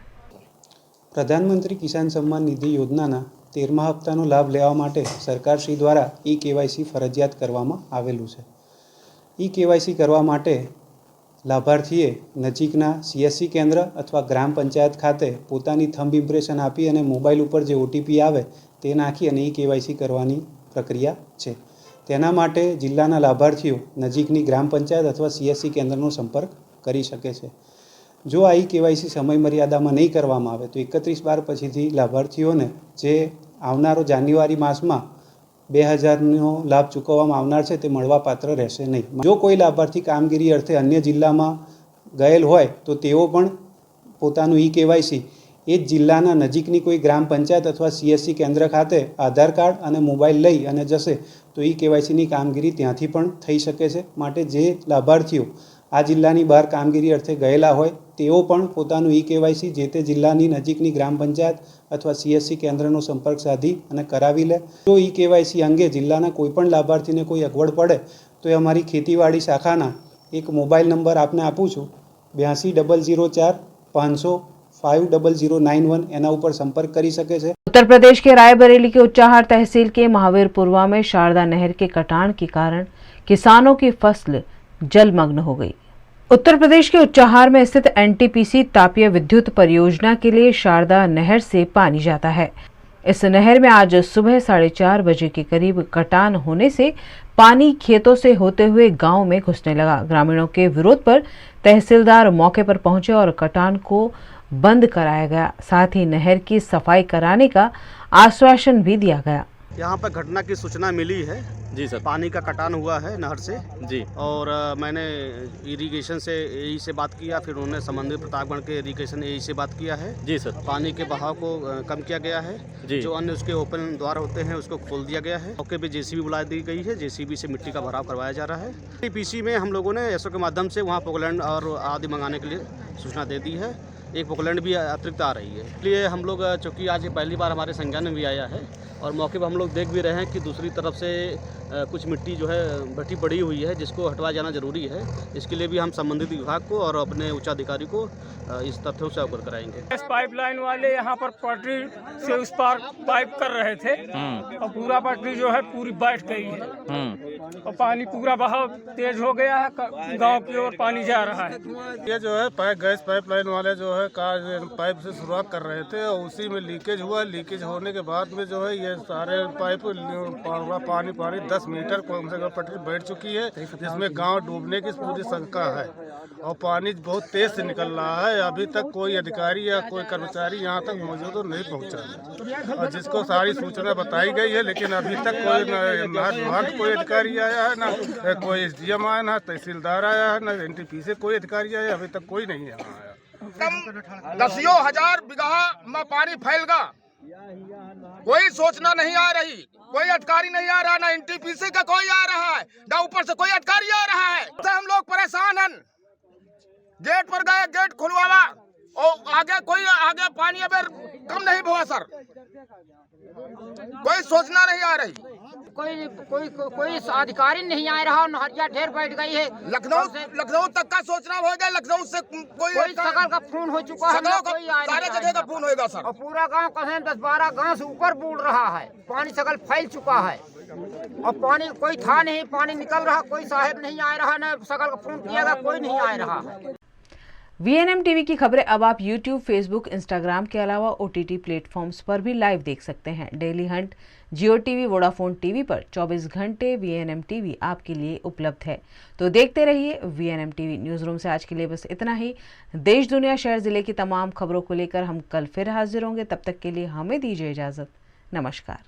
प्रधानमंत्री किसान सम्मान निधि योजनाना 13મા હપ્તાનો લાભ લેવા માટે સરકારશ્રી દ્વારા KYC ફરજિયાત કરવામાં આવેલું છે। KYC કરવા માટે લાભાર્થીએ નજીકના CSC કેન્દ્ર અથવા ગ્રામ પંચાયત ખાતે પોતાની થંબ ઇમ્પ્રેશન આપી અને મોબાઈલ ઉપર જે OTP આવે તે નાખી અને KYC કરવાની પ્રક્રિયા છે। તેના માટે જિલ્લાના લાભાર્થીઓ નજીકની ગ્રામ પંચાયત અથવા CSC કેન્દ્રનો સંપર્ક કરી શકે છે। જો આ KYC સમય મર્યાદામાં નહીં કરવામાં આવે તો 31/12 પછીથી લાભાર્થીઓને જે આવનારો જાન્યુઆરી માસમાં 2000નો લાભ ચૂકવવામાં આવનાર છે તે મળવાપાત્ર રહેશે નહીં. જો કોઈ લાભાર્થી કામગીરી અર્થે અન્ય જિલ્લામાં ગયેલ હોય તો તેઓ પણ પોતાનું ઈ-કેવાયસી એ જ જિલ્લાના નજીકની કોઈ ગ્રામ પંચાયત અથવા CSC કેન્દ્ર ખાતે આધાર કાર્ડ અને મોબાઈલ લઈ અને જશે તો ઈ-કેવાયસીની કામગીરી ત્યાંથી પણ થઈ શકે છે. માટે જે લાભાર્થીઓ આ જિલ્લાની બહાર કામગીરી અર્થે ગયેલા હોય તેઓ પણ પોતાનું ઈ-કેવાયસી જે તે જિલ્લાની નજીકની ગ્રામ પંચાયત અથવા CSC કેન્દ્રનો સંપર્ક સાધી અને કરાવી લે. જો ઈ-કેવાયસી અંગે જિલ્લાના કોઈપણ લાભાર્થીને કોઈ અગવડ પડે તો એ અમારી ખેતીવાડી શાખાના એક મોબાઈલ નંબર આપને આપું છું 82 004 500 50091 એના ઉપર संपर्क કરી શકે છે. उत्तर प्रदेश के रायबरेली के उच्चाहार तहसील के महावीरपुरवा में शारदा नहर के कटान के कारण किसानों की फसल जलमग्न हो गई. उत्तर प्रदेश के उच्चाहार में स्थित NTPC तापीय विद्युत परियोजना के लिए शारदा नहर से पानी जाता है. इस नहर में आज सुबह 4:30 बजे के करीब कटान होने से पानी खेतों से होते हुए गांव में घुसने लगा. ग्रामीणों के विरोध पर तहसीलदार मौके पर पहुंचे और कटान को बंद कराया गया. साथ ही नहर की सफाई कराने का आश्वासन भी दिया गया. यहाँ पर घटना की सूचना मिली है जी सर. पानी का कटान हुआ है नहर से जी, और मैंने इरिगेशन से AE से बात किया, फिर उन्होंने संबंधित प्रतापगढ़ के इरिगेशन AE से बात किया है जी सर. पानी के बहाव को कम किया गया है जी. जो अन्य उसके ओपन द्वार होते हैं उसको खोल दिया गया है. मौके पे JCB बुला दी गई है. JCB से मिट्टी का भराव करवाया जा रहा है. NTPC में हम लोगों ने SO के माध्यम से वहाँ पोकलैंड और आदि मंगाने के लिए सूचना दे दी है. एक पोकलैंड भी अतिरिक्त आ रही है. इसलिए हम लोग चूँकि आज पहली बार हमारे संज्ञान में भी आया है और मौके पर हम लोग देख भी रहे हैं कि दूसरी तरफ से कुछ मिट्टी जो है भट्टी पड़ी हुई है जिसको हटवाया जाना जरूरी है. इसके लिए भी हम संबंधित विभाग को और अपने उच्चाधिकारी को इस तथ्यों से अवगत कराएंगे. इस पाइपलाइन वाले यहाँ पर पटरी से उस पार पाइप कर रहे थे और पूरा पटरी जो है पूरी बैठ गई है और पानी पूरा बहाव तेज हो गया है. गांव की ओर पानी जा रहा है. ये जो है गैस पाइपलाइन वाले जो है पाइप से शुरुआत कर रहे थे और उसी में लीकेज हुआ. लीकेज होने के बाद में जो है ये सारे पाइप पानी 10 मीटर कम से कम पटरी बैठ चुकी है, जिसमें गांव डूबने की पूरी शंका है और पानी बहुत तेज से निकल रहा है. अभी तक कोई अधिकारी या कोई कर्मचारी यहाँ तक मौजूद नहीं पहुँचा है और जिसको सारी सूचना बताई गई है, लेकिन अभी तक कोई अधिकारी आया है, ना कोई SDM आया, ना तहसीलदार आया है, ना NTPC कोई अधिकारी आया. अभी तक कोई नहीं आया. दसियों हजार बीघा में पानी फैलगा, कोई सूचना नहीं आ रही, कोई अधिकारी नहीं आ रहा, ना NTPC का कोई आ रहा है, ना ऊपर से कोई अधिकारी आ रहा है. तो हम लोग परेशान हैं. गेट पर गए, गेट खुलवावा और आगे पानी अब कम नहीं हुआ सर. कोई सूचना नहीं आ रही. कोई अधिकारी नहीं आ रहा. नहरिया ढेर बैठ गई है. लखनऊ तक का सूचना हो गया. लखनऊ से कोई सगल का फोन हो चुका है. सारे जगह का फोन होगा सर. और पूरा गांव कहें 10-12 गांव से ऊपर बूढ़ रहा है. पानी सगल फैल चुका है और पानी कोई था नहीं. पानी निकल रहा, कोई साहब नहीं आ रहा, न सगल का फोन किया, कोई नहीं आ रहा है. VNM TV की खबरें अब आप YouTube, Facebook, Instagram के अलावा OTT प्लेटफॉर्म्स पर भी लाइव देख सकते हैं. Daily Hunt, Jio TV, Vodafone TV पर 24 घंटे VNM TV आपके लिए उपलब्ध है. तो देखते रहिए VNM TV. न्यूज़ रूम से आज के लिए बस इतना ही. देश, दुनिया, शहर, जिले की तमाम खबरों को लेकर हम कल फिर हाजिर होंगे. तब तक के लिए हमें दीजिए इजाज़त. नमस्कार.